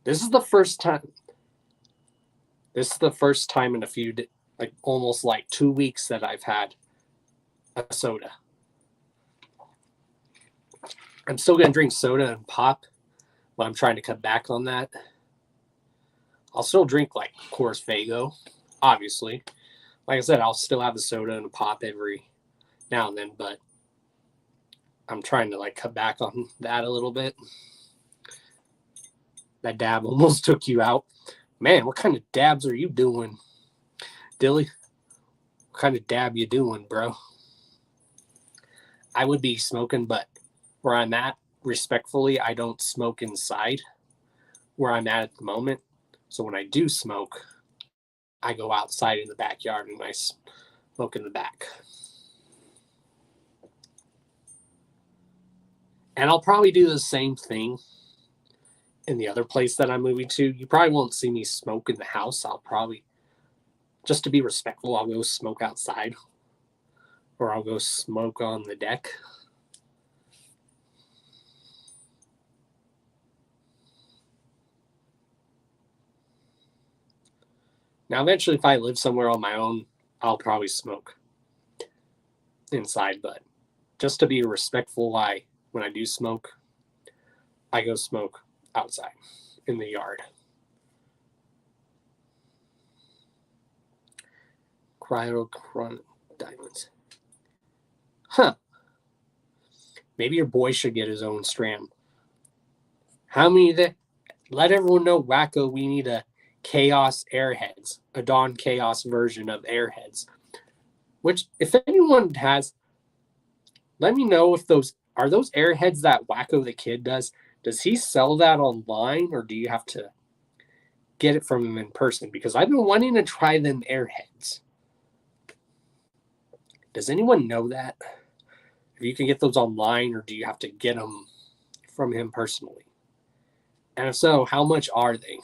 this is the first time in a few, like almost like 2 weeks that I've had a soda. I'm still going to drink soda and pop, but I'm trying to cut back on that. I'll still drink like Coors Fago, obviously. Like I said, I'll still have a soda and a pop every now and then, but I'm trying to like cut back on that a little bit. That dab almost took you out. Man, what kind of dabs are you doing, Dilly? What kind of dab you doing, bro? I would be smoking, but where I'm at, respectfully, I don't smoke inside where I'm at the moment. So when I do smoke, I go outside in the backyard and I smoke in the back. And I'll probably do the same thing in the other place that I'm moving to. You probably won't see me smoke in the house. I'll probably, just to be respectful, I'll go smoke outside or I'll go smoke on the deck. Now, eventually, if I live somewhere on my own, I'll probably smoke inside, but just to be respectful, when I do smoke, I go smoke outside in the yard. Cryochronic diamonds. Huh. Maybe your boy should get his own strand. How many that? Let everyone know, Wacko, we need a Chaos Airheads, a Dawn Chaos version of Airheads. Which, if anyone has, let me know if those Airheads that Wacko the Kid does. Does he sell that online, or do you have to get it from him in person? Because I've been wanting to try them Airheads. Does anyone know that? If you can get those online, or do you have to get them from him personally? And if so, how much are they?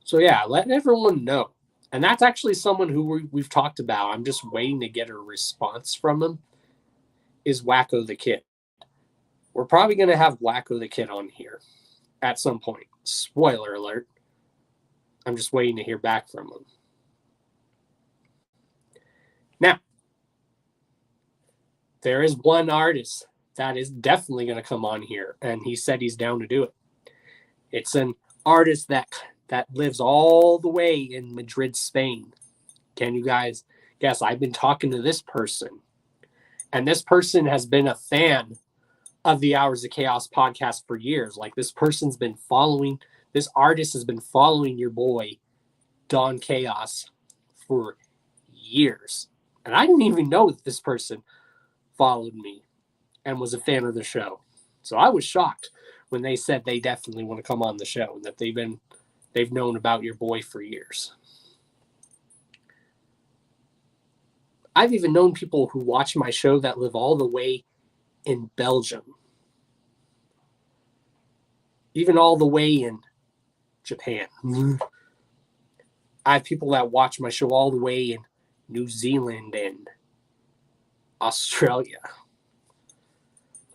So yeah, let everyone know. And that's actually someone who we've talked about. I'm just waiting to get a response from him. Is Wacko the Kid. We're probably going to have Wacko the Kid on here at some point. Spoiler alert. I'm just waiting to hear back from him. Now, there is one artist that is definitely going to come on here, and he said he's down to do it. It's an artist that lives all the way in Madrid, Spain. Can you guys guess? I've been talking to this person, and this person has been a fan of the Hours of Chaos podcast for years. Like, this artist has been following your boy, Dawn Chaos, for years. And I didn't even know that this person followed me and was a fan of the show. So I was shocked when they said they definitely want to come on the show and that they've known about your boy for years. I've even known people who watch my show that live all the way in Belgium, even all the way in Japan. I have people that watch my show all the way in New Zealand and Australia.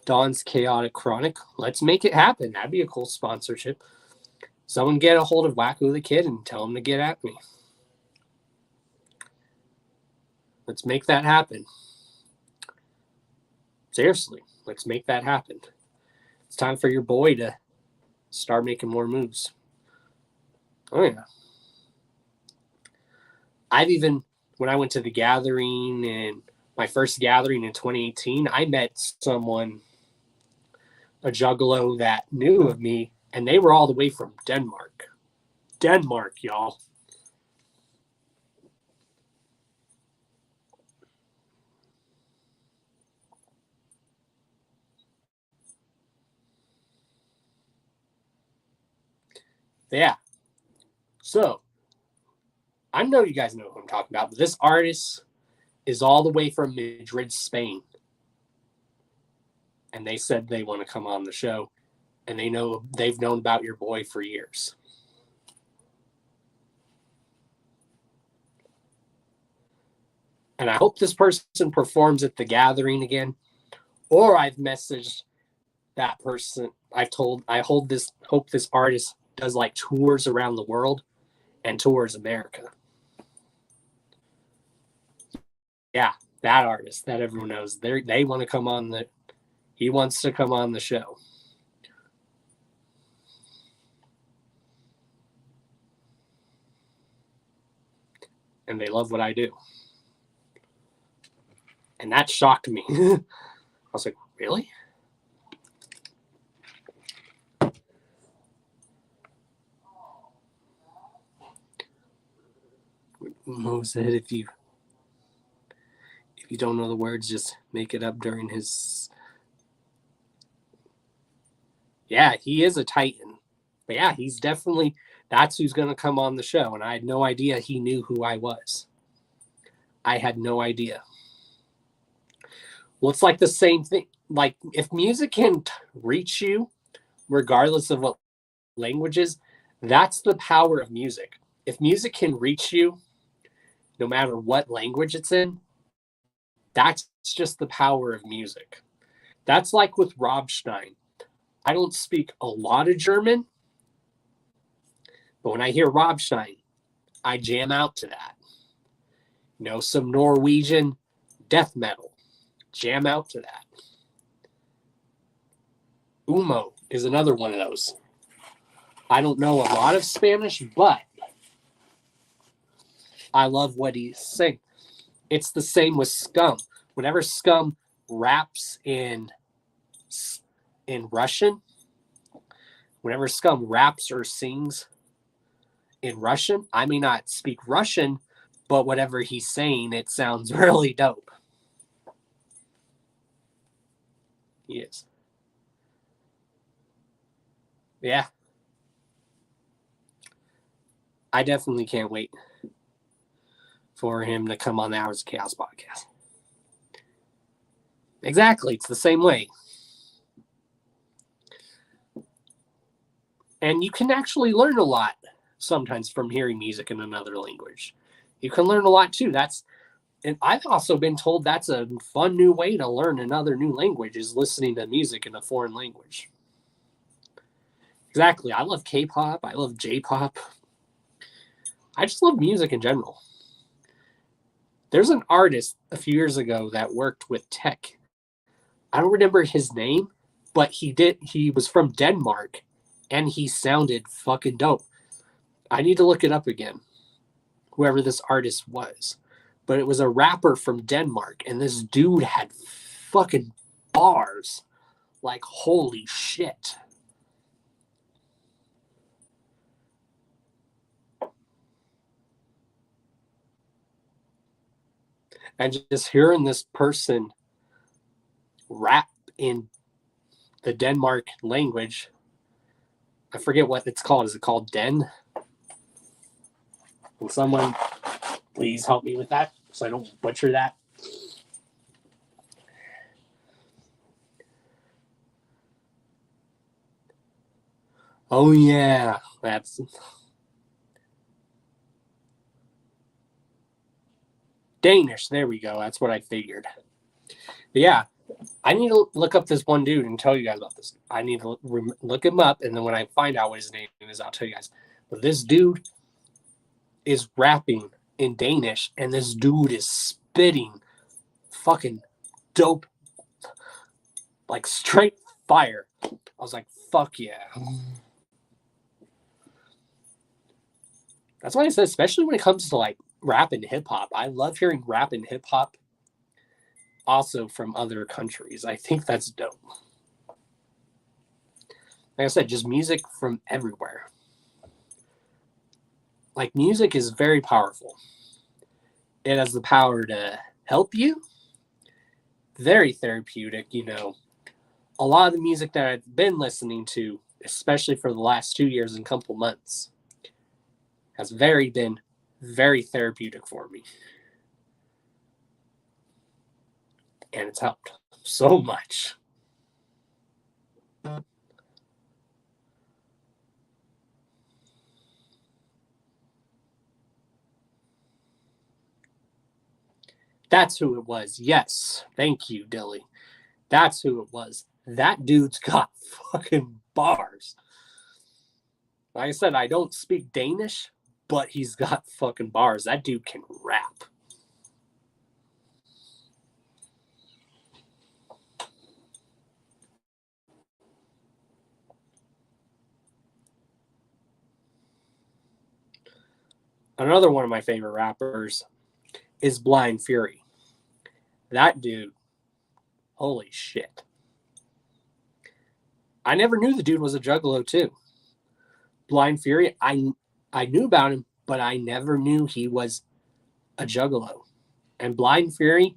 Dawn's Chaotic Chronic. Let's make it happen. That'd be a cool sponsorship. Someone get a hold of Wacko the Kid and tell him to get at me. Let's make that happen. Seriously, let's make that happen. It's time for your boy to start making more moves. Oh, yeah. When I went to the gathering, and my first gathering in 2018, I met someone, a juggalo that knew of me, and they were all the way from Denmark. Denmark, y'all. Yeah. So, I know you guys know who I'm talking about, but this artist is all the way from Madrid, Spain. And they said they want to come on the show, and they've known about your boy for years. And I hope this person performs at the gathering again. Or I've messaged that person. Hope this artist does like tours around the world and tours America. Yeah, that artist that everyone knows. They want to come on the. He wants to come on the show. And they love what I do. And that shocked me. I was like, really? Mo said if you don't know the words, just make it up during his. Yeah, he is a titan. But yeah, he's definitely, that's who's going to come on the show. And I had no idea he knew who I was. I had no idea. Well, it's like the same thing. Like if music can reach you, regardless of what languages, that's the power of music. If music can reach you, no matter what language it's in, that's just the power of music. That's like with Rob Stein. I don't speak a lot of German, but when I hear Rob Stein, I jam out to that. You know, some Norwegian death metal, jam out to that. Umo is another one of those. I don't know a lot of Spanish, but I love what he's saying. It's the same with Scum. Whenever Scum raps in Russian, whenever Scum raps or sings in Russian, I may not speak Russian, but whatever he's saying, it sounds really dope. Yes. Yeah. I definitely can't wait for him to come on the Hours of Chaos podcast. Exactly. It's the same way. And you can actually learn a lot sometimes from hearing music in another language. You can learn a lot too. And I've also been told that's a fun new way to learn another new language is listening to music in a foreign language. Exactly. I love K-pop. I love J-pop. I just love music in general. There's an artist a few years ago that worked with tech. I don't remember his name, but he was from Denmark and he sounded fucking dope. I need to look it up again, whoever this artist was. But it was a rapper from Denmark, and this dude had fucking bars. Like, holy shit. And just hearing this person rap in the Denmark language, I forget what it's called. Is it called Den? Will someone please help me with that so I don't butcher that? Oh, yeah. That's Danish. There we go. That's what I figured. But yeah, I need to look up this one dude and tell you guys about this. I need to look him up, and then when I find out what his name is, I'll tell you guys. But this dude is rapping in Danish, and this dude is spitting fucking dope, like straight fire. I was like, fuck yeah. That's why I said, especially when it comes to like rap and hip hop, I love hearing rap and hip hop also from other countries. I think that's dope. Like I said, just music from everywhere. Like music is very powerful. It has the power to help you. Very therapeutic, you know. A lot of the music that I've been listening to, especially for the last 2 years and couple months, has been very therapeutic for me. And it's helped so much. That's who it was. Yes. Thank you, Dilly. That's who it was. That dude's got fucking bars. Like I said, I don't speak Danish, but he's got fucking bars. That dude can rap. Another one of my favorite rappers is Blind Fury. That dude, holy shit. I never knew the dude was a juggalo too. Blind Fury, I knew about him, but I never knew he was a juggalo. And Blind Fury,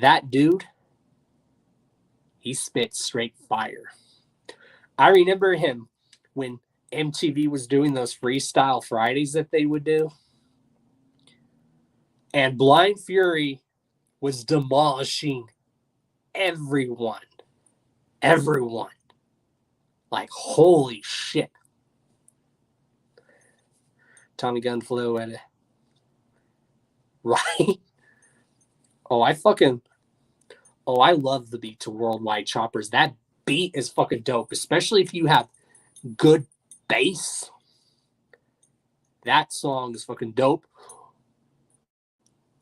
that dude, he spits straight fire. I remember him when MTV was doing those freestyle Fridays that they would do. And Blind Fury was demolishing everyone. Everyone. Like, holy shit. Tommy Gun Flow at it. Right? I love the beat to Worldwide Choppers. That beat is fucking dope, especially if you have good bass. That song is fucking dope.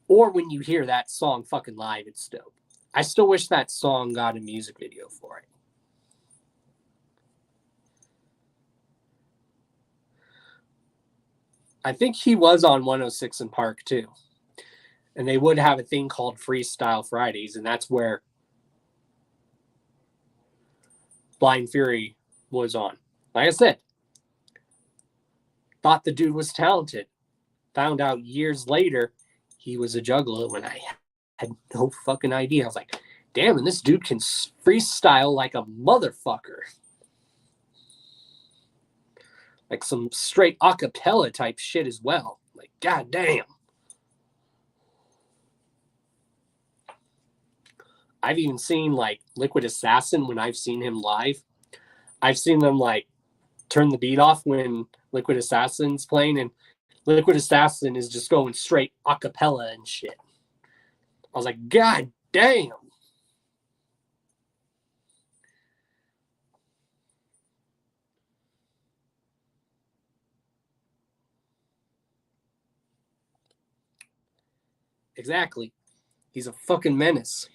Or when you hear that song fucking live, it's dope. I still wish that song got a music video for it. I think he was on 106 in Park too. And they would have a thing called Freestyle Fridays, and that's where Blind Fury was on. Like I said, thought the dude was talented. Found out years later he was a juggalo, and I had no fucking idea. I was like, damn, and this dude can freestyle like a motherfucker. Like some straight acapella type shit as well. Like, goddamn. I've even seen like Liquid Assassin when I've seen him live. I've seen them like turn the beat off when Liquid Assassin's playing, and Liquid Assassin is just going straight acapella and shit. I was like, God damn. Exactly. He's a fucking menace.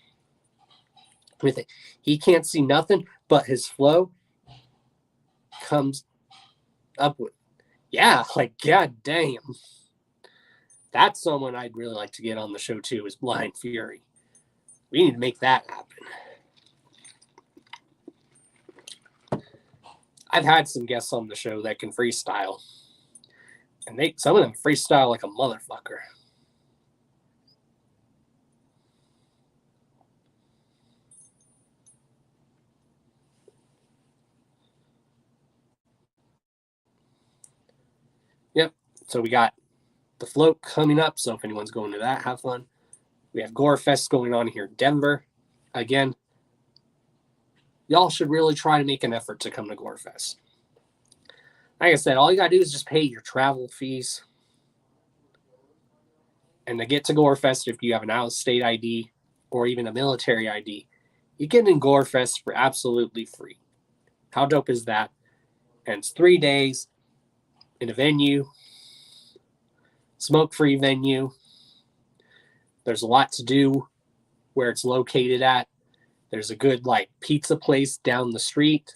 With it. He can't see nothing, but his flow comes up with. Yeah, like, God damn. That's someone I'd really like to get on the show too, is Blind Fury. We need to make that happen. I've had some guests on the show that can freestyle. And some of them freestyle like a motherfucker. Yep. So we got the float coming up. So if anyone's going to that, have fun. We have Gore Fest going on here in Denver. Again, y'all should really try to make an effort to come to Gore Fest. Like I said, all you got to do is just pay your travel fees. And to get to Gore Fest, if you have an out-of-state ID or even a military ID, you get in Gore Fest for absolutely free. How dope is that? And it's 3 days in a venue, smoke-free venue. There's a lot to do where it's located at. There's a good like pizza place down the street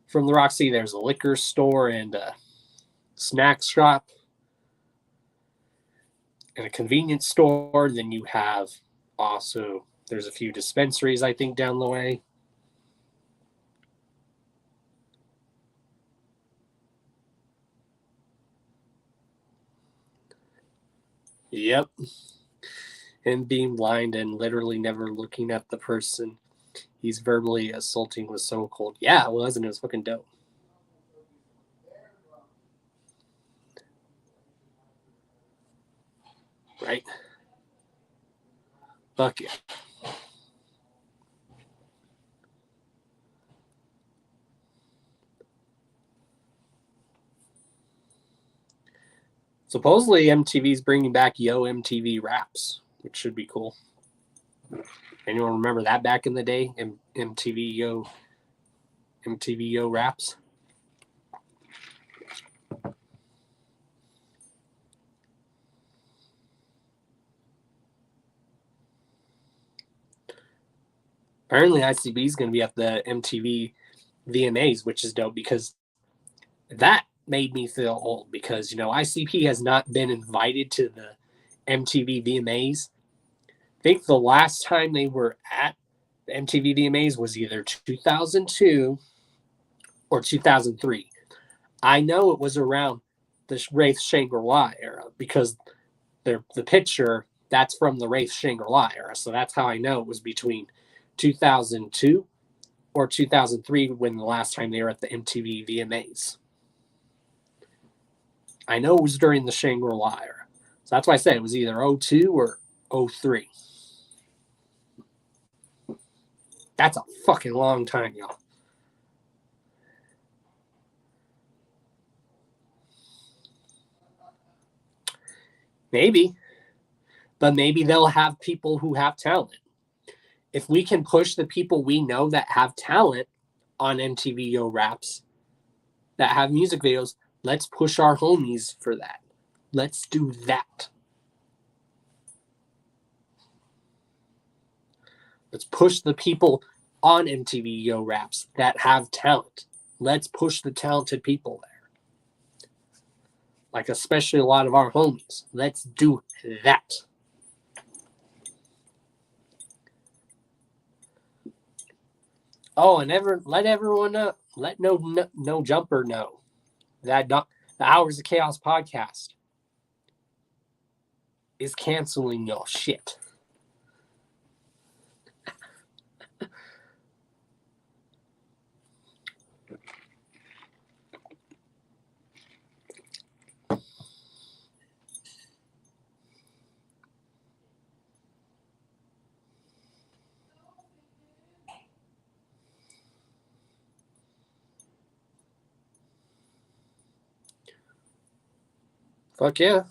from the Roxy. There's a liquor store and a snack shop and a convenience store. Then you have also, there's a few dispensaries, I think, down the way. Yep. Him being blind and literally never looking at the person he's verbally assaulting was so cold. Yeah, it was, and it was fucking dope. Right? Fuck yeah. Supposedly MTV's bringing back Yo MTV Raps, which should be cool. Anyone remember that back in the day? MTV Yo Raps? Apparently ICB is going to be at the MTV VMAs, which is dope because that made me feel old because, ICP has not been invited to the MTV VMAs. I think the last time they were at the MTV VMAs was either 2002 or 2003. I know it was around the Wraith Shangri-La era because the picture, that's from the Wraith Shangri-La era. So that's how I know it was between 2002 or 2003 when the last time they were at the MTV VMAs. I know it was during the Shangri-La era. So that's why I said it was either 02 or 03. That's a fucking long time, y'all. Maybe. But maybe they'll have people who have talent. If we can push the people we know that have talent on MTV Yo Raps, that have music videos, let's push our homies for that. Let's do that. Let's push the people on MTV Yo Raps that have talent. Let's push the talented people there. Like especially a lot of our homies. Let's do that. Oh, and let everyone know. Let no jumper know that the Hours of Chaos podcast is canceling your shit. Fuck yeah.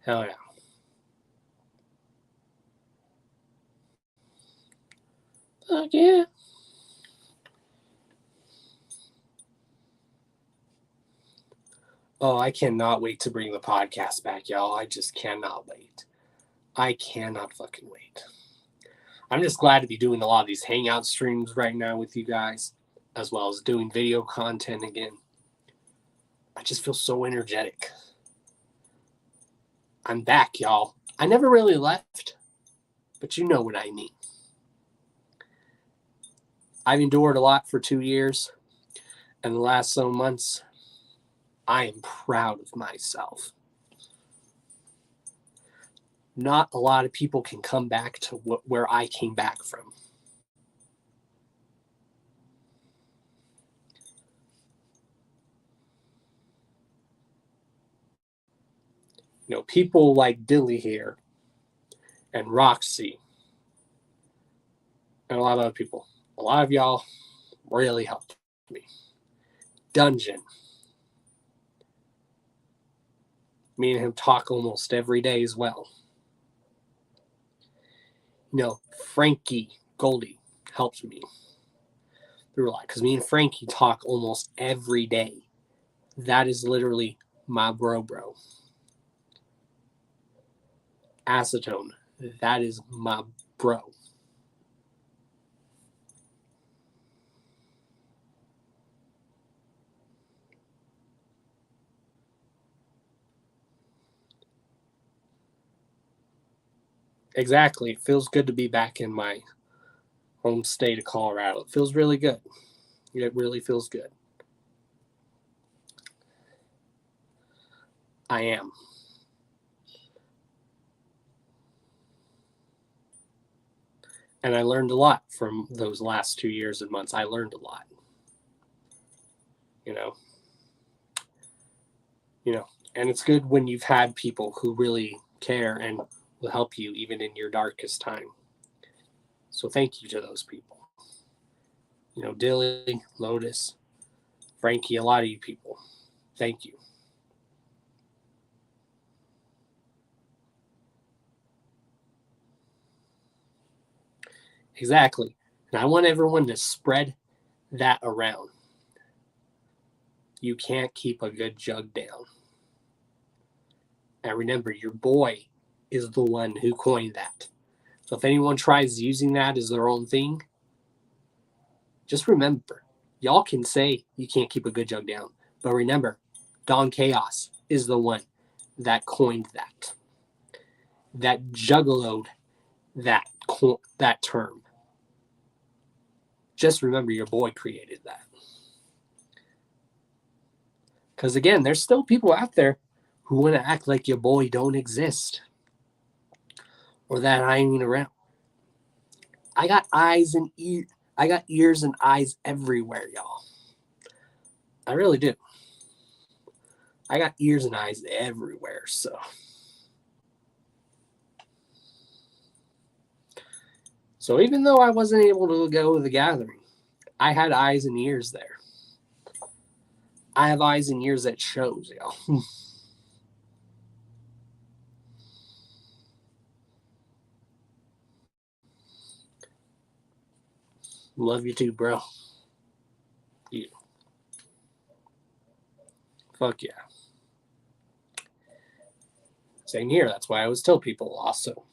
Hell yeah. Fuck yeah. Oh, I cannot wait to bring the podcast back, y'all. I just cannot wait. I cannot fucking wait. I'm just glad to be doing a lot of these hangout streams right now with you guys, as well as doing video content again. I just feel so energetic. I'm back, y'all. I never really left, but you know what I mean. I've endured a lot for 2 years, and the last so months, I am proud of myself. Not a lot of people can come back to where I came back from. People like Dilly here and Roxy and a lot of other people. A lot of y'all really helped me. Dungeon. Me and him talk almost every day as well. Frankie Goldie helped me through a lot because me and Frankie talk almost every day. That is literally my bro. Acetone, that is my bro. Exactly. It feels good to be back in my home state of Colorado. It feels really good. It really feels good. I am. And I learned a lot from those last 2 years and months. I learned a lot. And it's good when you've had people who really care and will help you even in your darkest time. So thank you to those people. Dilly, Lotus, Frankie, a lot of you people. Thank you. Exactly. And I want everyone to spread that around. You can't keep a good jug down. And remember, your boy is the one who coined that. So if anyone tries using that as their own thing, just remember, y'all can say you can't keep a good jug down. But remember, Don Chaos is the one that coined that juggaloed that term. Just remember your boy created that. Because again, there's still people out there who want to act like your boy don't exist or that I ain't around. I got I got ears and eyes everywhere, y'all. I really do. I got ears and eyes everywhere, so. So even though I wasn't able to go to the gathering, I had eyes and ears there. I have eyes and ears that shows, y'all. Love you too, bro. You. Fuck yeah. Same here. That's why I always tell people also.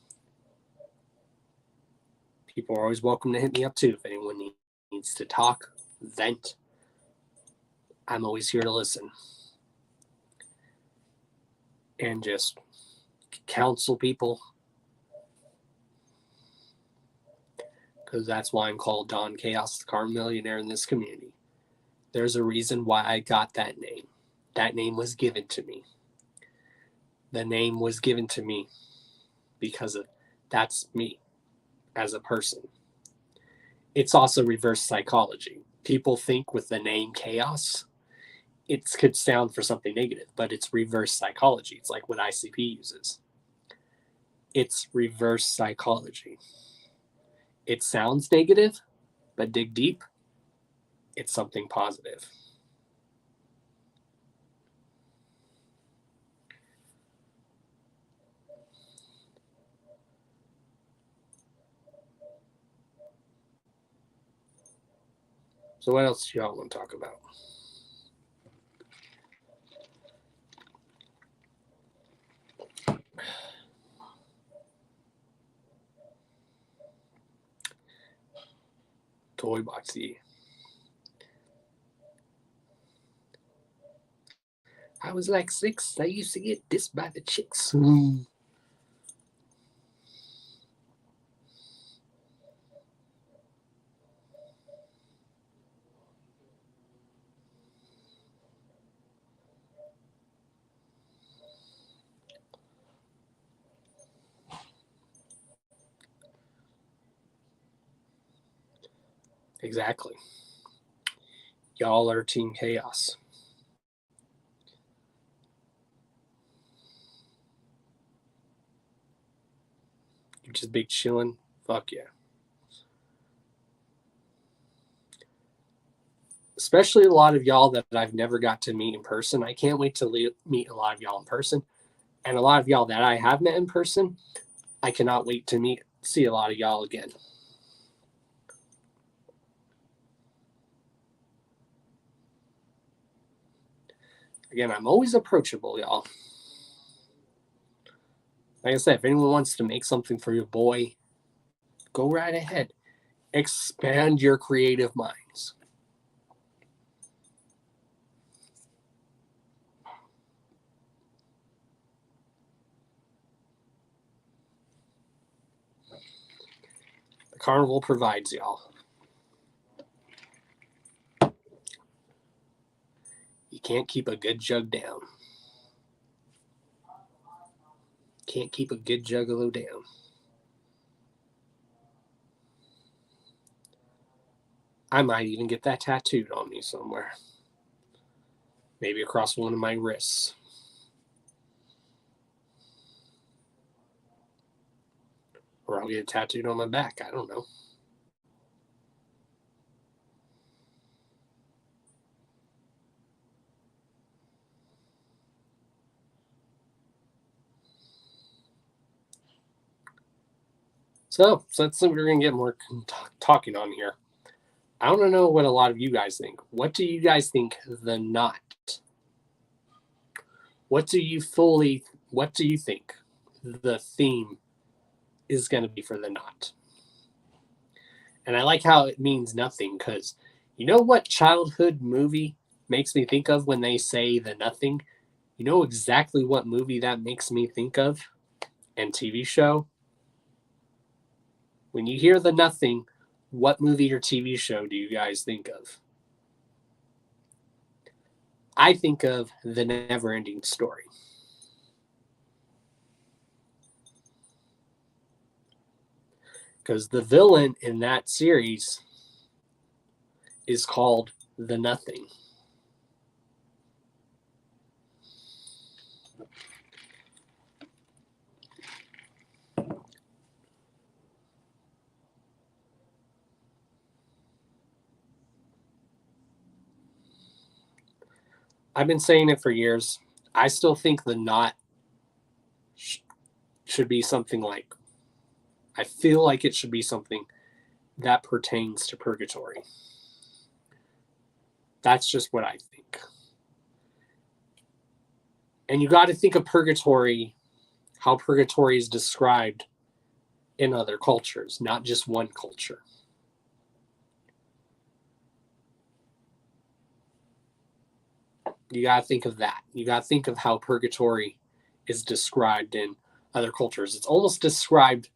People are always welcome to hit me up too if anyone needs to talk, vent. I'm always here to listen. And just counsel people. Because that's why I'm called Don Chaos, the Car Millionaire in this community. There's a reason why I got that name. That name was given to me. The name was given to me because of that's me as a person. It's also reverse psychology. People think with the name Chaos, it could sound for something negative, but it's reverse psychology. It's like what ICP uses. It's reverse psychology. It sounds negative, but dig deep, it's something positive. So what else do y'all want to talk about? Toy boxy. I was like 6. I used to get dissed by the chicks. Exactly. Y'all are Team Chaos. You just big chillin'. Fuck yeah. Especially a lot of y'all that I've never got to meet in person. I can't wait to meet a lot of y'all in person. And a lot of y'all that I have met in person, I cannot wait to see a lot of y'all again. Again, I'm always approachable, y'all. Like I said, if anyone wants to make something for your boy, go right ahead. Expand your creative minds. The carnival provides y'all. You can't keep a good jug down. Can't keep a good juggalo down. I might even get that tattooed on me somewhere. Maybe across one of my wrists. Or I'll get it tattooed on my back. I don't know. So that's something we're going to get more talking on here. I want to know what a lot of you guys think. What do you guys think the knot? What do you think the theme is going to be for the knot? And I like how it means nothing, because you know what childhood movie makes me think of when they say the nothing? You know exactly what movie that makes me think of? And TV show? When you hear the nothing, what movie or TV show do you guys think of? I think of The Never-Ending Story. Because the villain in that series is called The Nothing. I've been saying it for years. I still think the knot should be something like, I feel like it should be something that pertains to purgatory. That's just what I think. And you got to think of purgatory, how purgatory is described in other cultures, not just one culture. You got to think of that. You got to think of how purgatory is described in other cultures. It's almost described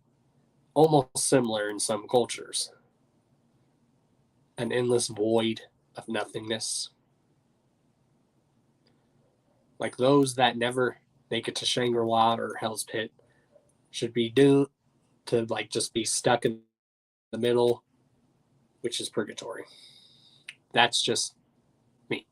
almost similar in some cultures. An endless void of nothingness. Like those that never make it to Shangri-La or Hell's Pit should be doomed to like just be stuck in the middle, which is purgatory. That's just me.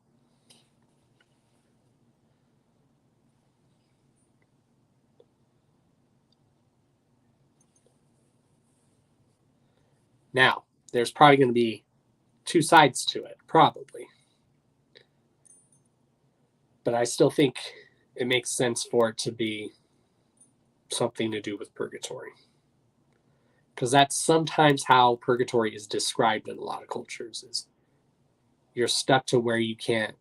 Now, there's probably going to be two sides to it, probably. But I still think it makes sense for it to be something to do with purgatory. Because that's sometimes how purgatory is described in a lot of cultures, is you're stuck to where you can't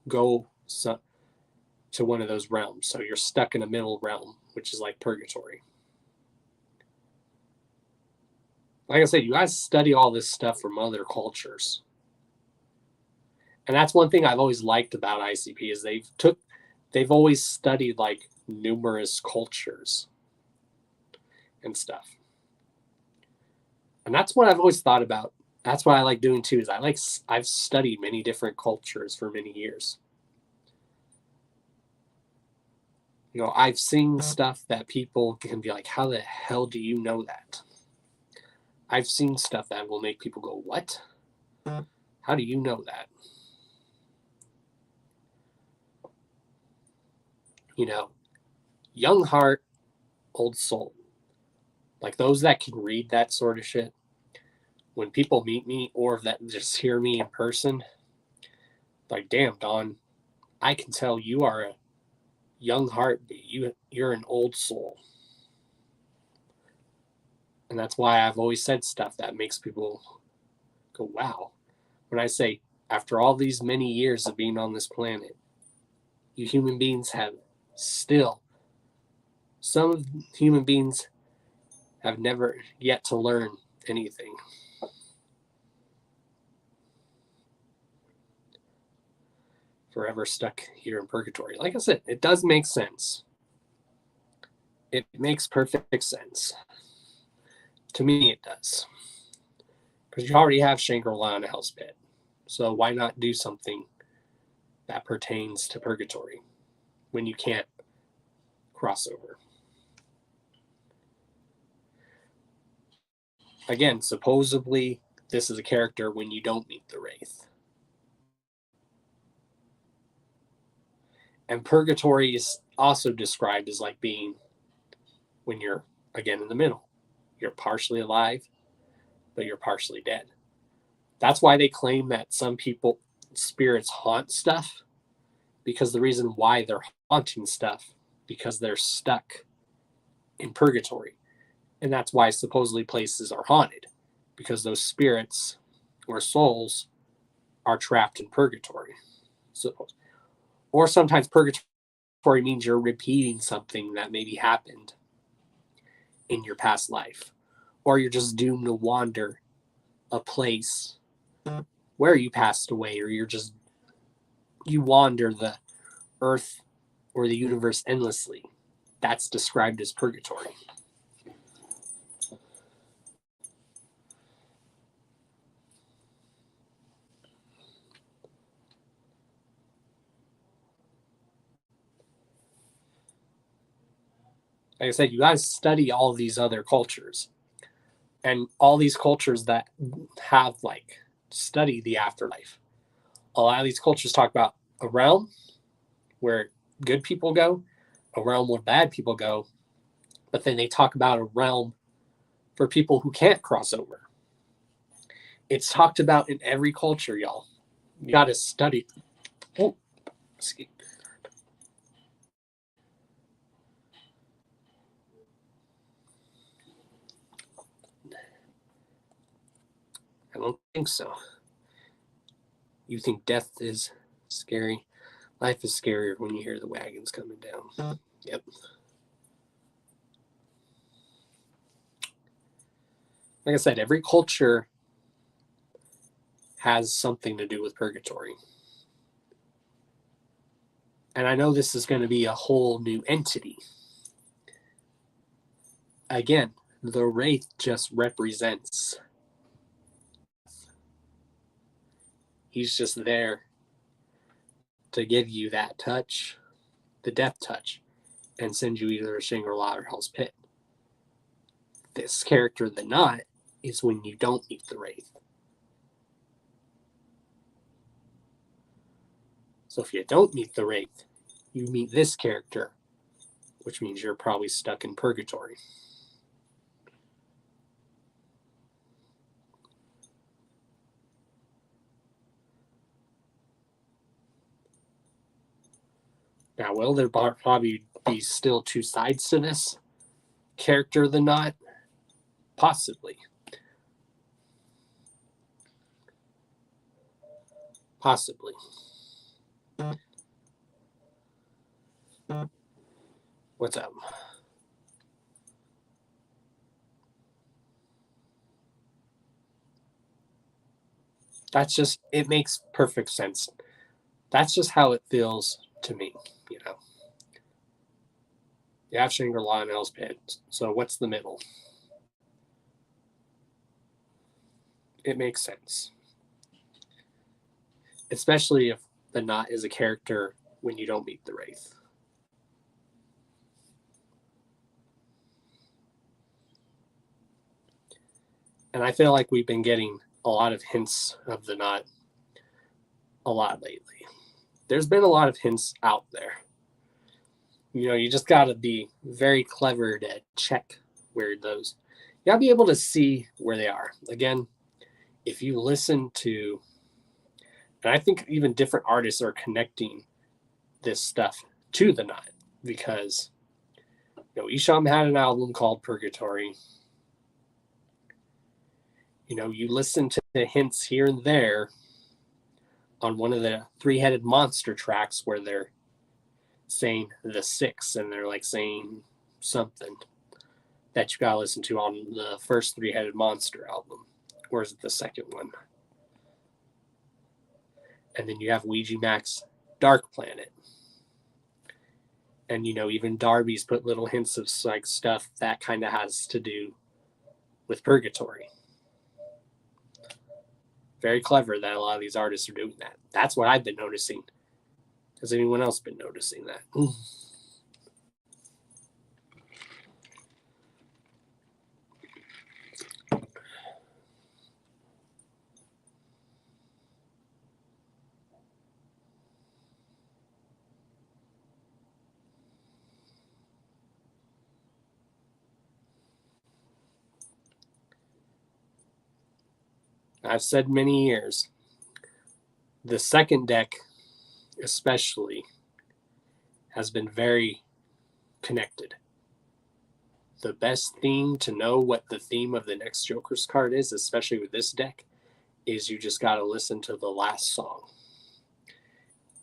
go to one of those realms. So you're stuck in a middle realm, which is like purgatory. Like I said, you guys study all this stuff from other cultures. And that's one thing I've always liked about ICP is they've always studied like numerous cultures and stuff. And that's what I've always thought about. That's what I like doing too, is I've studied many different cultures for many years. You know, I've seen stuff that people can be like, how the hell do you know that? I've seen stuff that will make people go, what? How do you know that? You know, young heart, old soul. Like those that can read that sort of shit, when people meet me or that just hear me in person, like, damn, Don, I can tell you are a young heartbeat. You're an old soul. And that's why I've always said stuff that makes people go, wow. When I say, after all these many years of being on this planet, you human beings have still, some human beings have never yet to learn anything. Forever stuck here in purgatory. Like I said, it does make sense. It makes perfect sense. To me, it does. Because you already have Shangri-La and Hell's Pit. So why not do something that pertains to purgatory when you can't cross over? Again, supposedly this is a character when you don't meet the Wraith. And purgatory is also described as like being when you're, again, in the middle. You're partially alive, but you're partially dead. That's why they claim that some people, spirits haunt stuff, because the reason why they're haunting stuff, because they're stuck in purgatory. And that's why supposedly places are haunted, because those spirits or souls are trapped in purgatory. So, or sometimes purgatory means you're repeating something that maybe happened in your past life, or you're just doomed to wander a place where you passed away, or you wander the earth or the universe endlessly. That's described as purgatory. Like I said, you guys study all these other cultures, and all these cultures that have like study the afterlife. A lot of these cultures talk about a realm where good people go, a realm where bad people go, but then they talk about a realm for people who can't cross over. It's talked about in every culture, y'all. You got to study. Oh, excuse. I don't think so. You think death is scary? Life is scarier when you hear the wagons coming down. Yep. Like I said, every culture has something to do with purgatory. And I know this is going to be a whole new entity. Again, the wraith just represents. He's just there to give you that touch, the death touch, and send you either to Shangri-La or Hell's Pit. This character, the Knot, is when you don't meet the wraith. So if you don't meet the wraith, you meet this character, which means you're probably stuck in purgatory. Now, will there probably be still two sides to this character, the Knot? Possibly. Possibly. What's up? That's just, it makes perfect sense. That's just how it feels to me, you know. You have Shangri-La and Hell's Pit. So what's the middle? It makes sense. Especially if the Knot is a character when you don't meet the wraith. And I feel like we've been getting a lot of hints of the Knot a lot lately. There's been a lot of hints out there. You know, you just got to be very clever to check where those. You got to be able to see where they are. Again, if you listen to, and I think even different artists are connecting this stuff to the Knot, because you know, Isham had an album called Purgatory. You know, you listen to the hints here and there on one of the three-headed monster tracks where they're saying the six and they're like saying something that you gotta listen to on the first three-headed monster album, or is it the second one? And then you have Ouija Mac's Dark Planet, and you know, even Darby's put little hints of like stuff that kind of has to do with purgatory. Very clever that a lot of these artists are doing that. That's what I've been noticing. Has anyone else been noticing that? I've said many years, the second deck especially has been very connected. the best theme to know what the theme of the next Joker's card is, especially with this deck, is you just got to listen to the last song.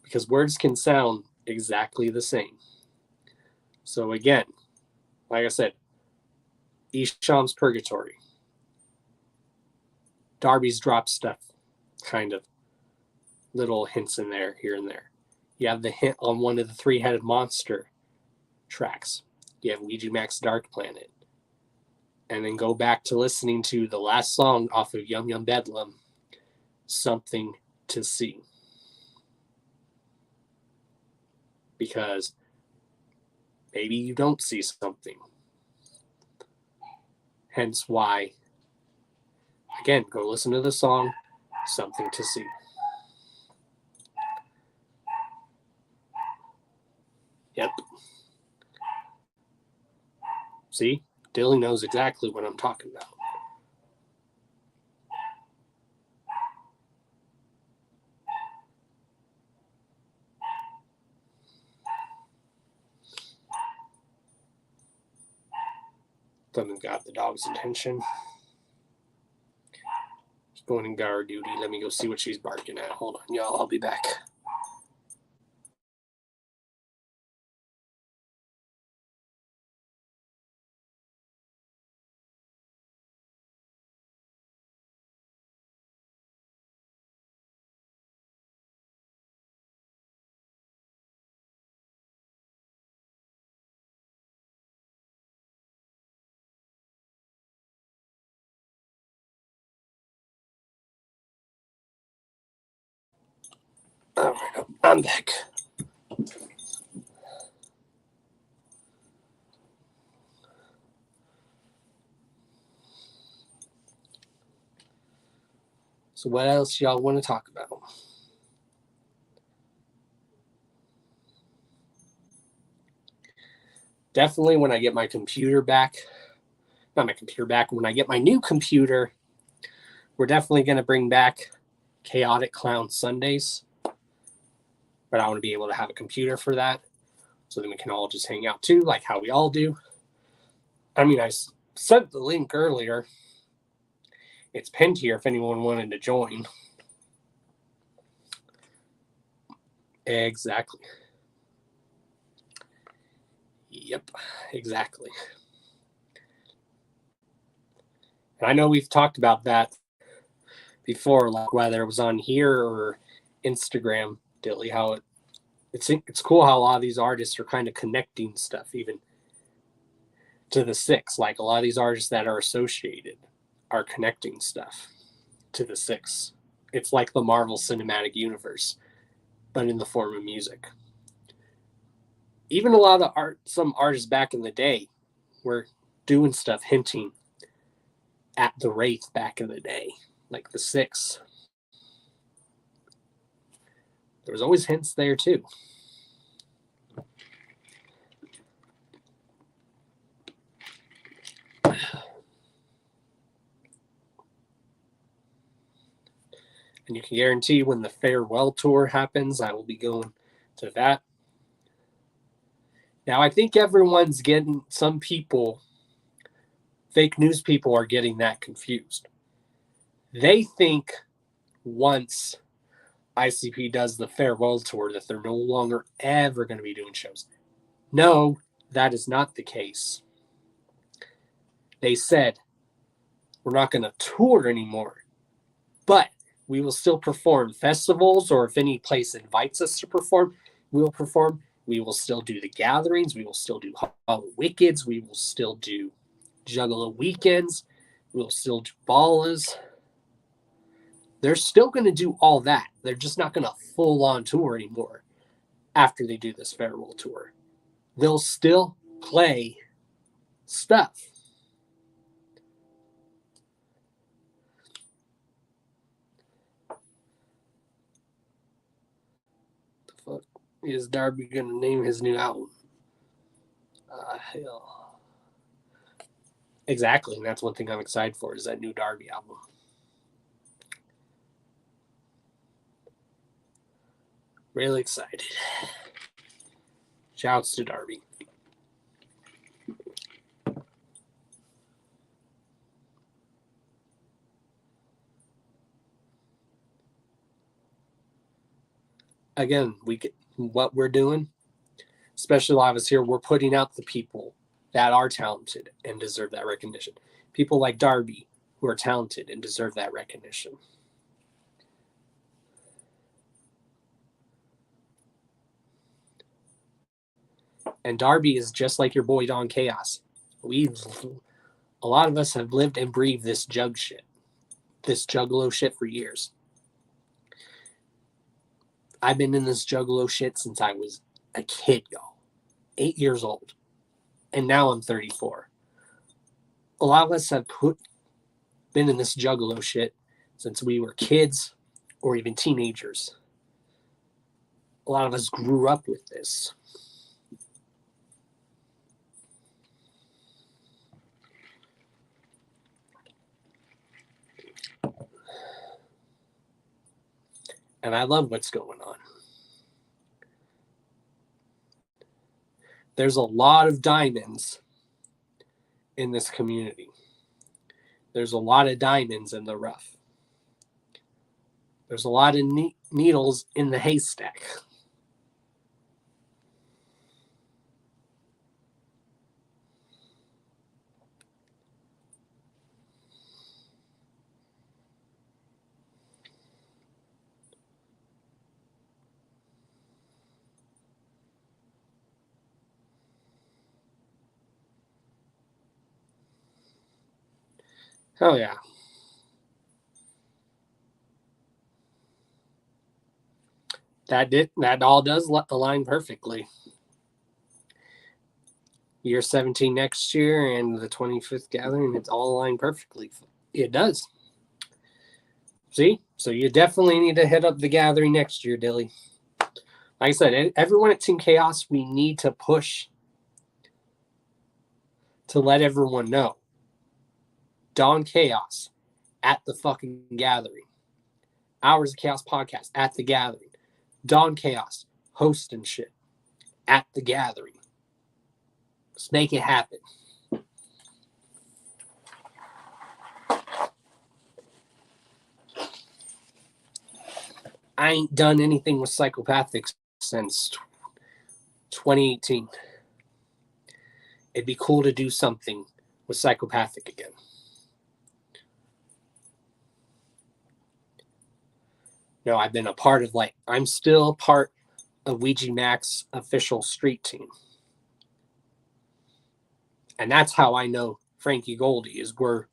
Because words can sound exactly the same. So again, like I said, Isham's Purgatory. Darby's Drop Stuff, kind of little hints in there, here and there. You have the hint on one of the three-headed monster tracks. You have Ouija Max Dark Planet. And then go back to listening to the last song off of Yum Yum Bedlam, Something to See. Because maybe you don't see something. Hence why, again, go listen to the song, Something to See. Yep. See? Dilly knows exactly what I'm talking about. Something got the dog's attention. She's going in guard duty. Let me go see what she's barking at. Hold on, y'all. I'll be back. All right, I'm back. So what else y'all want to talk about? Definitely when I get my computer back, not my computer back, when I get my new computer, we're definitely going to bring back Chaotic Clown Sundays. But I want to be able to have a computer for that. So then we can all just hang out too, like how we all do. I mean, I sent the link earlier. It's pinned here if anyone wanted to join. Exactly. Yep, exactly. And I know we've talked about that before, like whether it was on here or Instagram, Dilly, how it's cool how a lot of these artists are kind of connecting stuff even to the six. Like a lot of these artists that are associated are connecting stuff to the six. It's like the Marvel Cinematic Universe, but in the form of music. Even a lot of some artists back in the day were doing stuff hinting at the Wraith back in the day, like the Six. There was always hints there too. And you can guarantee when the farewell tour happens, I will be going to that. Now, I think everyone's getting, some people, fake news people are getting that confused. They think once ICP does the farewell tour that they're no longer ever going to be doing shows. No, that is not the case. They said, we're not going to tour anymore, but we will still perform festivals, or if any place invites us to perform, we will perform. We will still do the gatherings. We will still do Hollow Wickeds. We will still do Juggalo Weekends. We will still do Ballas. They're still going to do all that. They're just not going to full-on tour anymore after they do this farewell tour. They'll still play stuff. The fuck is Darby going to name his new album? Hell. Exactly, and that's one thing I'm excited for, is that new Darby album. Really excited. Shouts to Darby. again, what we're doing, especially a lot of us here, we're putting out the people that are talented and deserve that recognition. People like Darby, who are talented and deserve that recognition. And Darby is just like your boy Don Chaos. A lot of us have lived and breathed this juggalo shit for years. I've been in this juggalo shit since I was a kid, y'all. 8 years old. And now I'm 34. A lot of us have been in this juggalo shit since we were kids or even teenagers. A lot of us grew up with this. And I love what's going on. There's a lot of diamonds in this community. There's a lot of diamonds in the rough. There's a lot of needles in the haystack. Hell yeah. That all does align perfectly. Year 17 next year and the 25th gathering, it's all aligned perfectly. It does. See? So you definitely need to hit up the gathering next year, Dilly. Like I said, everyone at Team Chaos, we need to push to let everyone know. Don Chaos at the fucking gathering. Hours of Chaos podcast at the gathering. Don Chaos hosting shit at the gathering. Let's make it happen. I ain't done anything with psychopathics since 2018. It'd be cool to do something with psychopathic again. No, I've been a part of I'm still part of Ouija Mac's official street team. And that's how I know Frankie Goldie is we're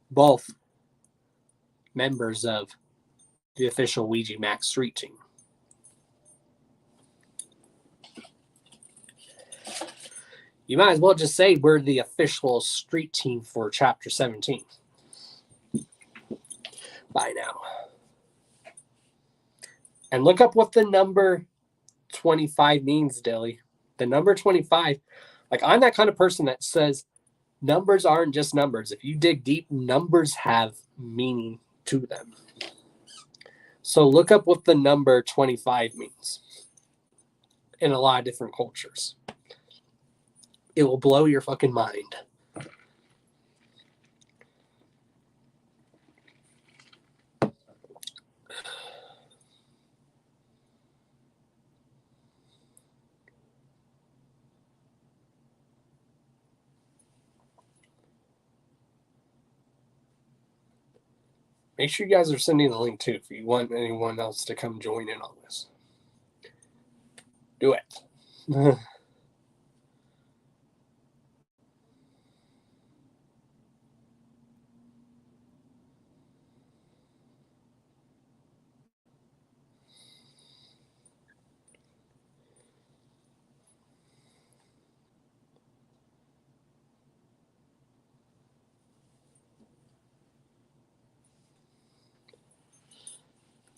both members of the official Ouija Mac street team. You might as well just say we're the official street team for Chapter 17 by now. And look up what the number 25 means, Dilly. The number 25, I'm that kind of person that says numbers aren't just numbers. If you dig deep, numbers have meaning to them. So look up what the number 25 means in a lot of different cultures. It will blow your fucking mind. Make sure you guys are sending the link too if you want anyone else to come join in on this. Do it.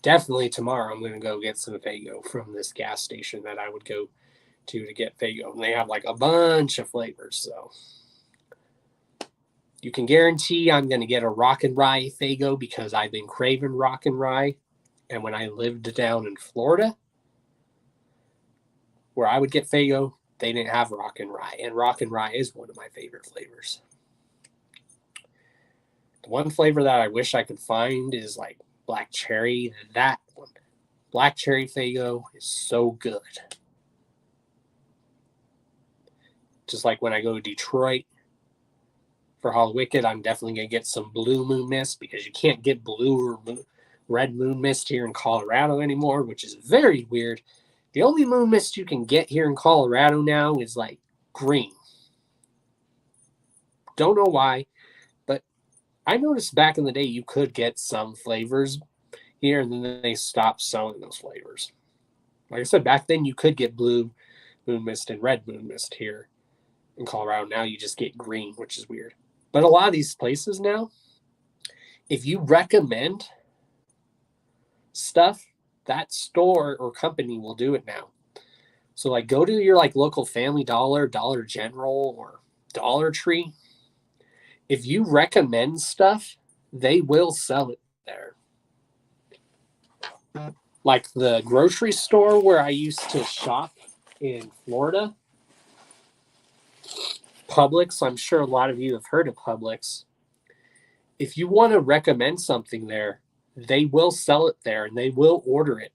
Definitely tomorrow I'm going to go get some Faygo from this gas station that I would go to get Faygo. And they have a bunch of flavors. So you can guarantee I'm going to get a rock and rye Faygo because I've been craving rock and rye. And when I lived down in Florida, where I would get Faygo, they didn't have rock and rye. And rock and rye is one of my favorite flavors. The one flavor that I wish I could find is black cherry. That one. Black cherry Faygo is so good. Just like when I go to Detroit for Hall Wicked, I'm definitely going to get some blue moon mist because you can't get blue or red moon mist here in Colorado anymore, which is very weird. The only moon mist you can get here in Colorado now is like green. Don't know why, but I noticed back in the day you could get some flavors here, and then they stopped selling those flavors. Like I said, back then you could get blue moon mist and red moon mist here in Colorado. Now you just get green, which is weird. But a lot of these places now, if you recommend stuff, that store or company will do it now. So like go to your like local Family Dollar, Dollar General, or Dollar Tree. If you recommend stuff, they will sell it there. Like the grocery store where I used to shop in Florida, Publix, I'm sure a lot of you have heard of Publix. If you want to recommend something there, they will sell it there and they will order it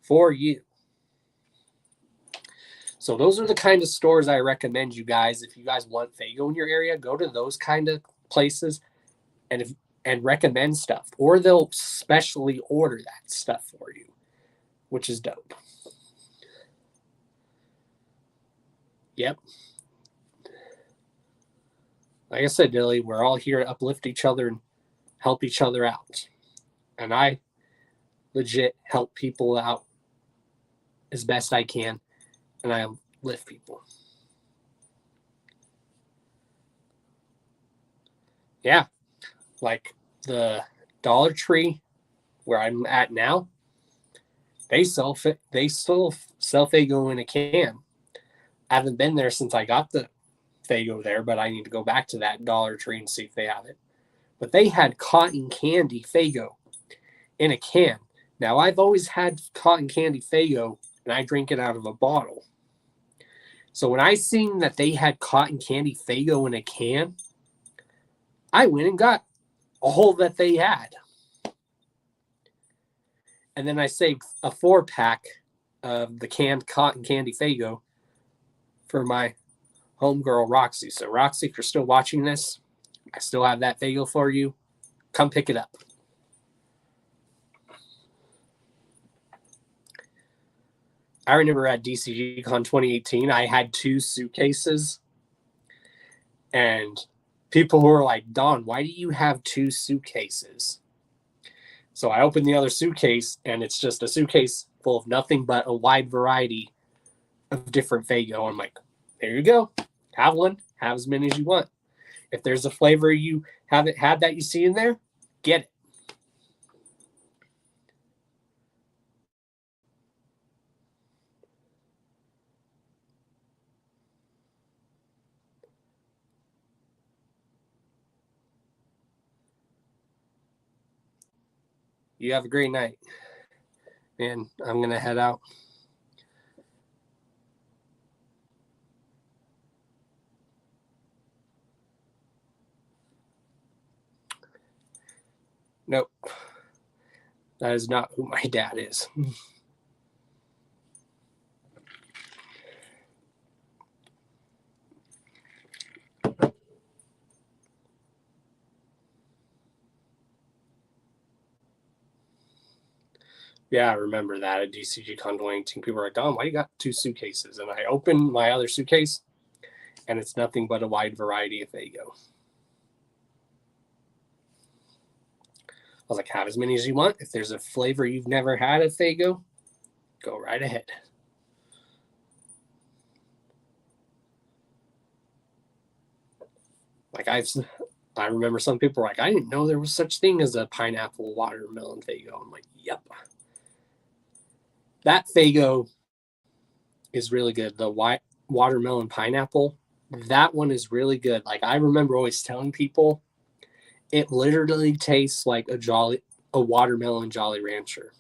for you. So those are the kind of stores I recommend you guys. If you guys want Faygo in your area, go to those kind of places and recommend stuff. Or they'll specially order that stuff for you, which is dope. Yep. Like I said, Dilly, we're all here to uplift each other and help each other out. And I legit help people out as best I can. And I lift people. Yeah. Like the Dollar Tree where I'm at now, they still sell Faygo in a can. I haven't been there since I got the Faygo there, but I need to go back to that Dollar Tree and see if they have it. But they had cotton candy Faygo in a can. Now, I've always had cotton candy Faygo, and I drink it out of a bottle. So when I seen that they had cotton candy Faygo in a can, I went and got all that they had. And then I saved a 4-pack of the canned cotton candy Faygo for my homegirl Roxy. So Roxy, if you're still watching this, I still have that Faygo for you. Come pick it up. I remember at DCGCon 2018, I had 2 suitcases. And people were like, Don, why do you have 2 suitcases? So I opened the other suitcase, and it's just a suitcase full of nothing but a wide variety of different Faygo. I'm like, there you go. Have one. Have as many as you want. If there's a flavor you haven't had that you see in there, get it. You have a great night. And I'm going to head out. Nope. That is not who my dad is. Yeah, I remember that at DCGCon 2018. People were like, Don, why you got 2 suitcases? And I opened my other suitcase, and it's nothing but a wide variety of Faygo. I was like, have as many as you want. If there's a flavor you've never had of Faygo, go right ahead. Like I remember some people were like, I didn't know there was such thing as a pineapple watermelon Faygo. I'm like, yep. That Faygo is really good. The white watermelon pineapple, that one is really good. Like I remember always telling people, it literally tastes like a watermelon Jolly Rancher.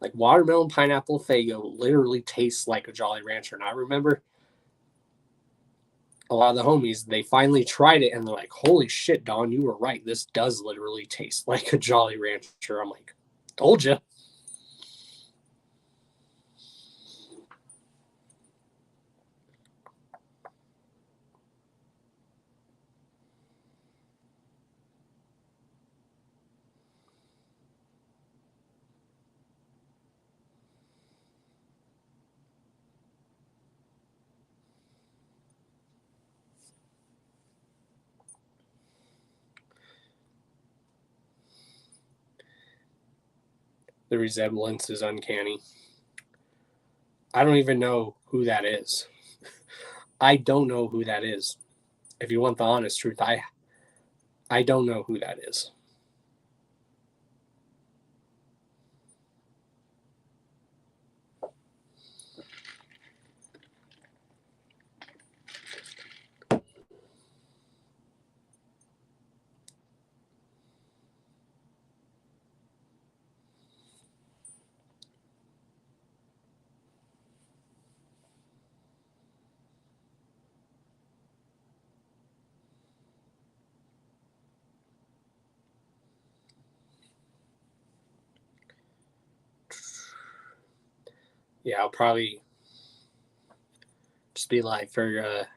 Like watermelon pineapple Faygo literally tastes like a Jolly Rancher. And I remember a lot of the homies, they finally tried it and they're like, holy shit, Don, you were right. This does literally taste like a Jolly Rancher. I'm like, told you. The resemblance is uncanny. I don't even know who that is. I don't know who that is. If you want the honest truth, I don't know who that is. Yeah, I'll probably just be live for a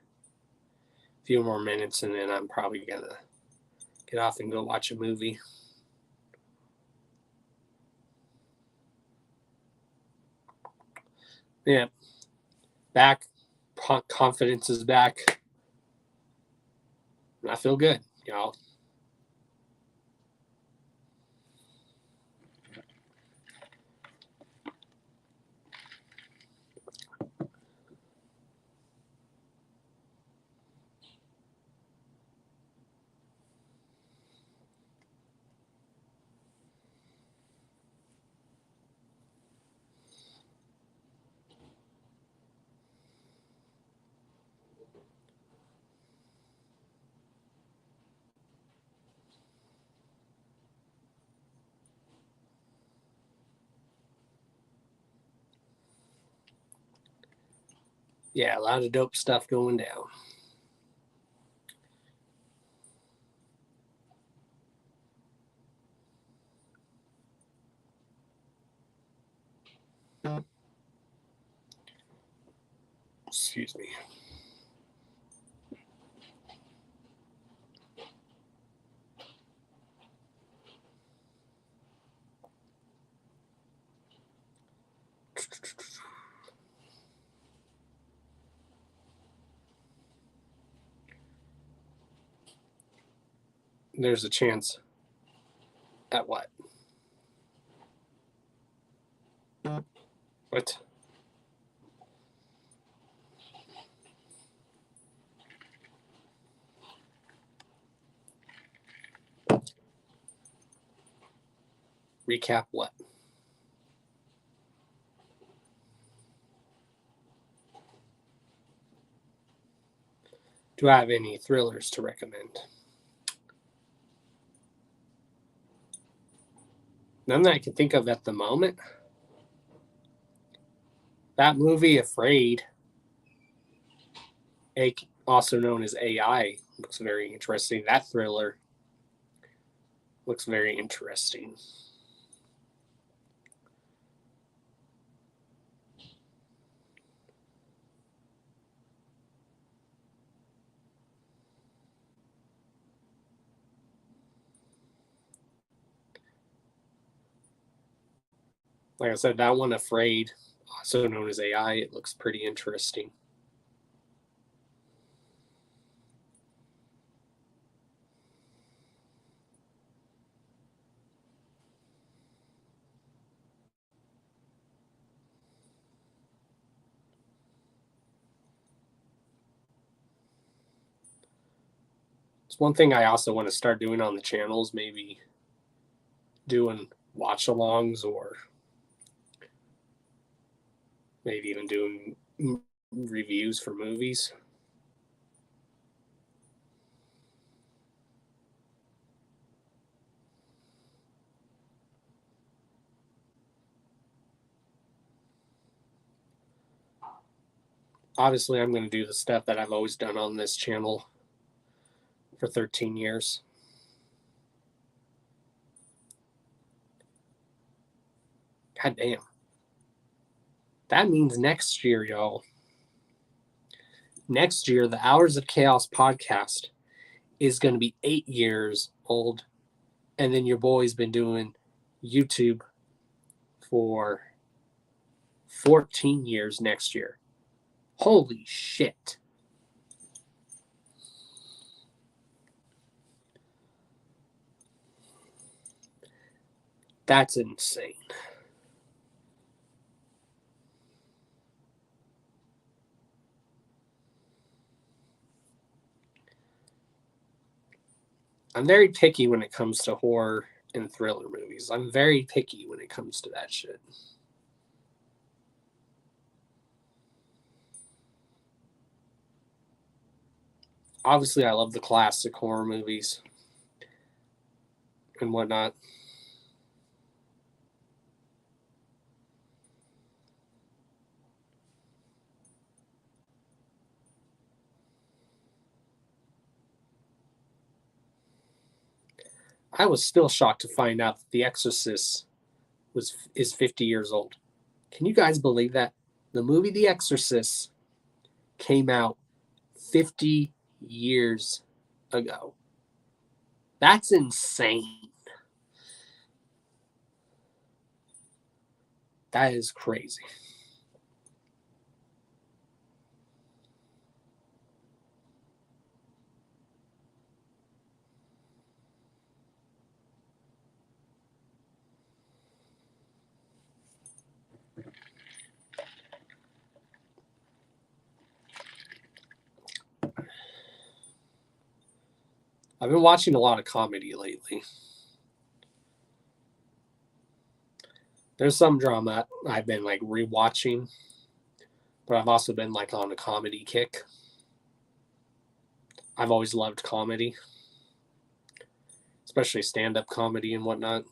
few more minutes, and then I'm probably gonna get off and go watch a movie. Yeah, back. Confidence is back. I feel good, y'all. Yeah, a lot of dope stuff going down. Excuse me. There's a chance at what? What? Recap what? Do I have any thrillers to recommend? None that I can think of at the moment. That movie, Afraid, also known as AI, looks very interesting. That thriller looks very interesting. Like I said, that one, Afraid, also known as AI, it looks pretty interesting. It's one thing I also want to start doing on the channels, maybe doing watch alongs or maybe even doing reviews for movies. Obviously, I'm going to do the stuff that I've always done on this channel for 13 years. God damn. That means next year, y'all. Next year, the Hours of Chaos podcast is going to be 8 years old. And then your boy's been doing YouTube for 14 years next year. Holy shit. That's insane. I'm very picky when it comes to horror and thriller movies. I'm very picky when it comes to that shit. Obviously, I love the classic horror movies and whatnot. I was still shocked to find out that The Exorcist is 50 years old. Can you guys believe that? The movie The Exorcist came out 50 years ago. That's insane. That is crazy. I've been watching a lot of comedy lately. There's some drama I've been like rewatching, but I've also been like on a comedy kick. I've always loved comedy, especially stand-up comedy and whatnot.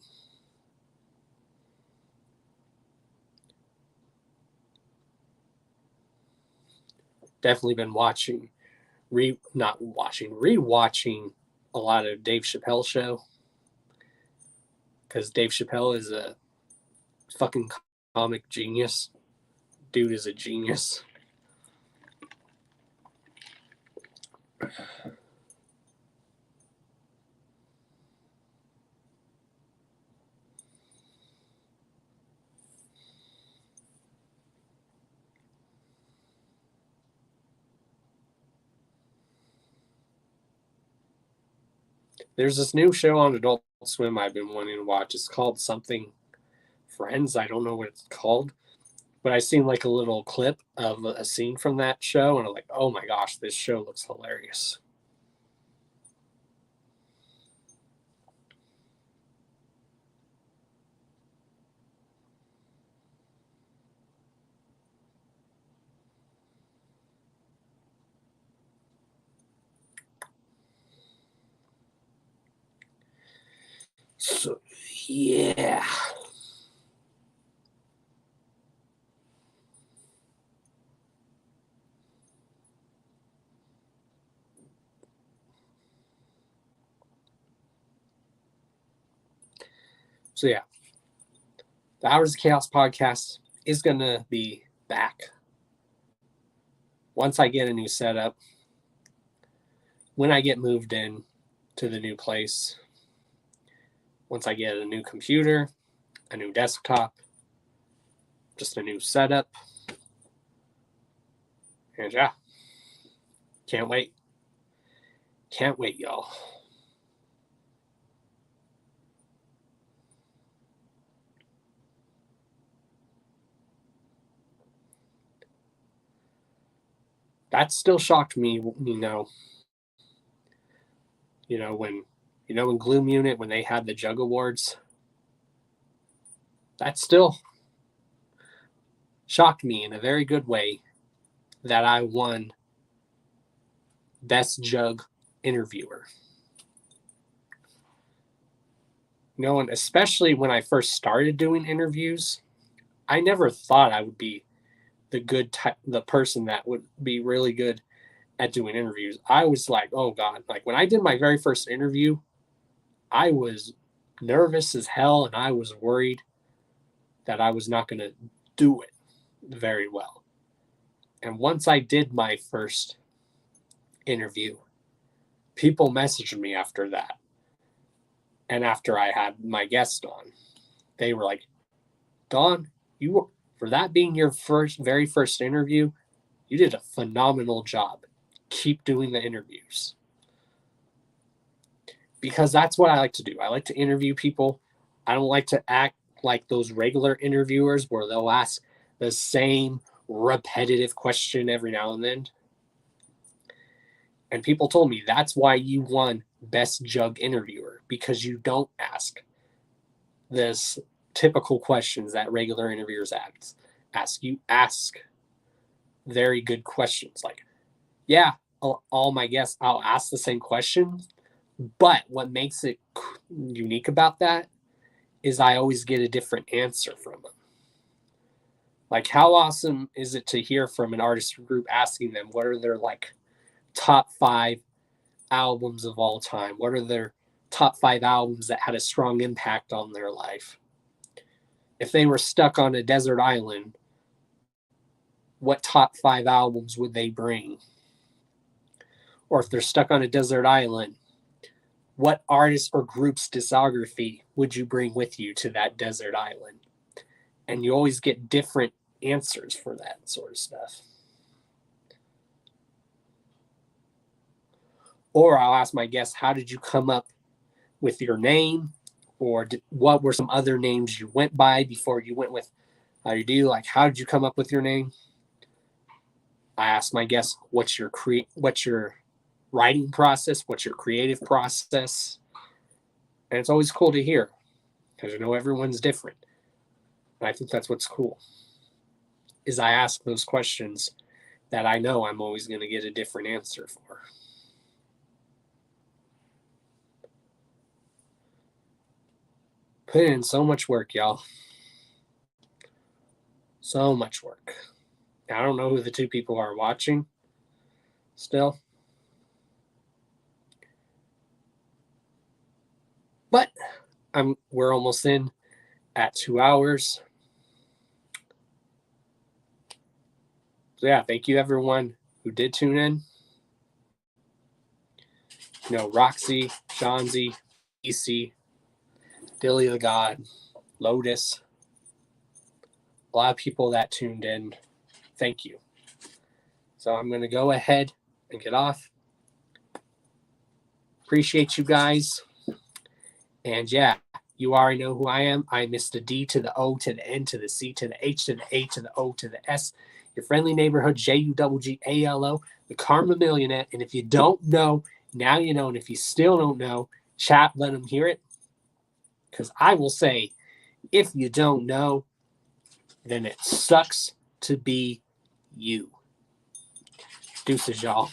Definitely been rewatching a lot of Dave Chappelle show, because Dave Chappelle is a fucking comic genius. Dude is a genius. There's this new show on Adult Swim I've been wanting to watch. It's called something Friends. I don't know what it's called, but I seen like a little clip of a scene from that show, and I'm like, oh my gosh, this show looks hilarious. So, yeah. So, yeah. The Hours of Chaos podcast is going to be back once I get a new setup, when I get moved in to the new place, once I get a new computer, a new desktop, just a new setup. And yeah, can't wait. Can't wait, y'all. That still shocked me, when Gloom Unit, when they had the Jug Awards, that still shocked me in a very good way that I won Best Jug Interviewer. And especially when I first started doing interviews, I never thought I would be the person that would be really good at doing interviews. I was like, oh God, like when I did my very first interview, I was nervous as hell and I was worried that I was not going to do it very well. And once I did my first interview, people messaged me after that. And after I had my guest on, they were like, Don, for that being your very first interview, you did a phenomenal job. Keep doing the interviews. Because that's what I like to do. I like to interview people. I don't like to act like those regular interviewers where they'll ask the same repetitive question every now and then. And people told me that's why you won best jug interviewer, because you don't ask this typical questions that regular interviewers ask. You ask very good questions. Like, yeah, all my guests, I'll ask the same question, but what makes it unique about that is I always get a different answer from them. Like, how awesome is it to hear from an artist group asking them what are their like top 5 albums of all time? What are their top 5 albums that had a strong impact on their life? If they were stuck on a desert island, what top 5 albums would they bring? Or if they're stuck on a desert island, what artist or group's discography would you bring with you to that desert island? And you always get different answers for that sort of stuff. Or I'll ask my guests, how did you come up with your name? Or what were some other names you went by before you went with how you do? Like, how did you come up with your name? I ask my guests, what's your writing process? What's your creative process? And it's always cool to hear, because I know everyone's different. And I think that's what's cool, is I ask those questions that I know I'm always going to get a different answer for. Put in so much work, y'all. So much work. I don't know who the 2 people are watching still. But we're almost in at 2 hours. So yeah, thank you everyone who did tune in. You know, Roxy, Shanzi, EC, Dilly the God, Lotus, a lot of people that tuned in. Thank you. So I'm going to go ahead and get off. Appreciate you guys. And yeah, you already know who I am. I'm Mr. D to the O to the N to the C to the H to the A to the O to the S. Your friendly neighborhood JUGGALO, the Karma Millionaire. And if you don't know, now you know. And if you still don't know, chat, let them hear it. Because I will say, if you don't know, then it sucks to be you. Deuces, y'all.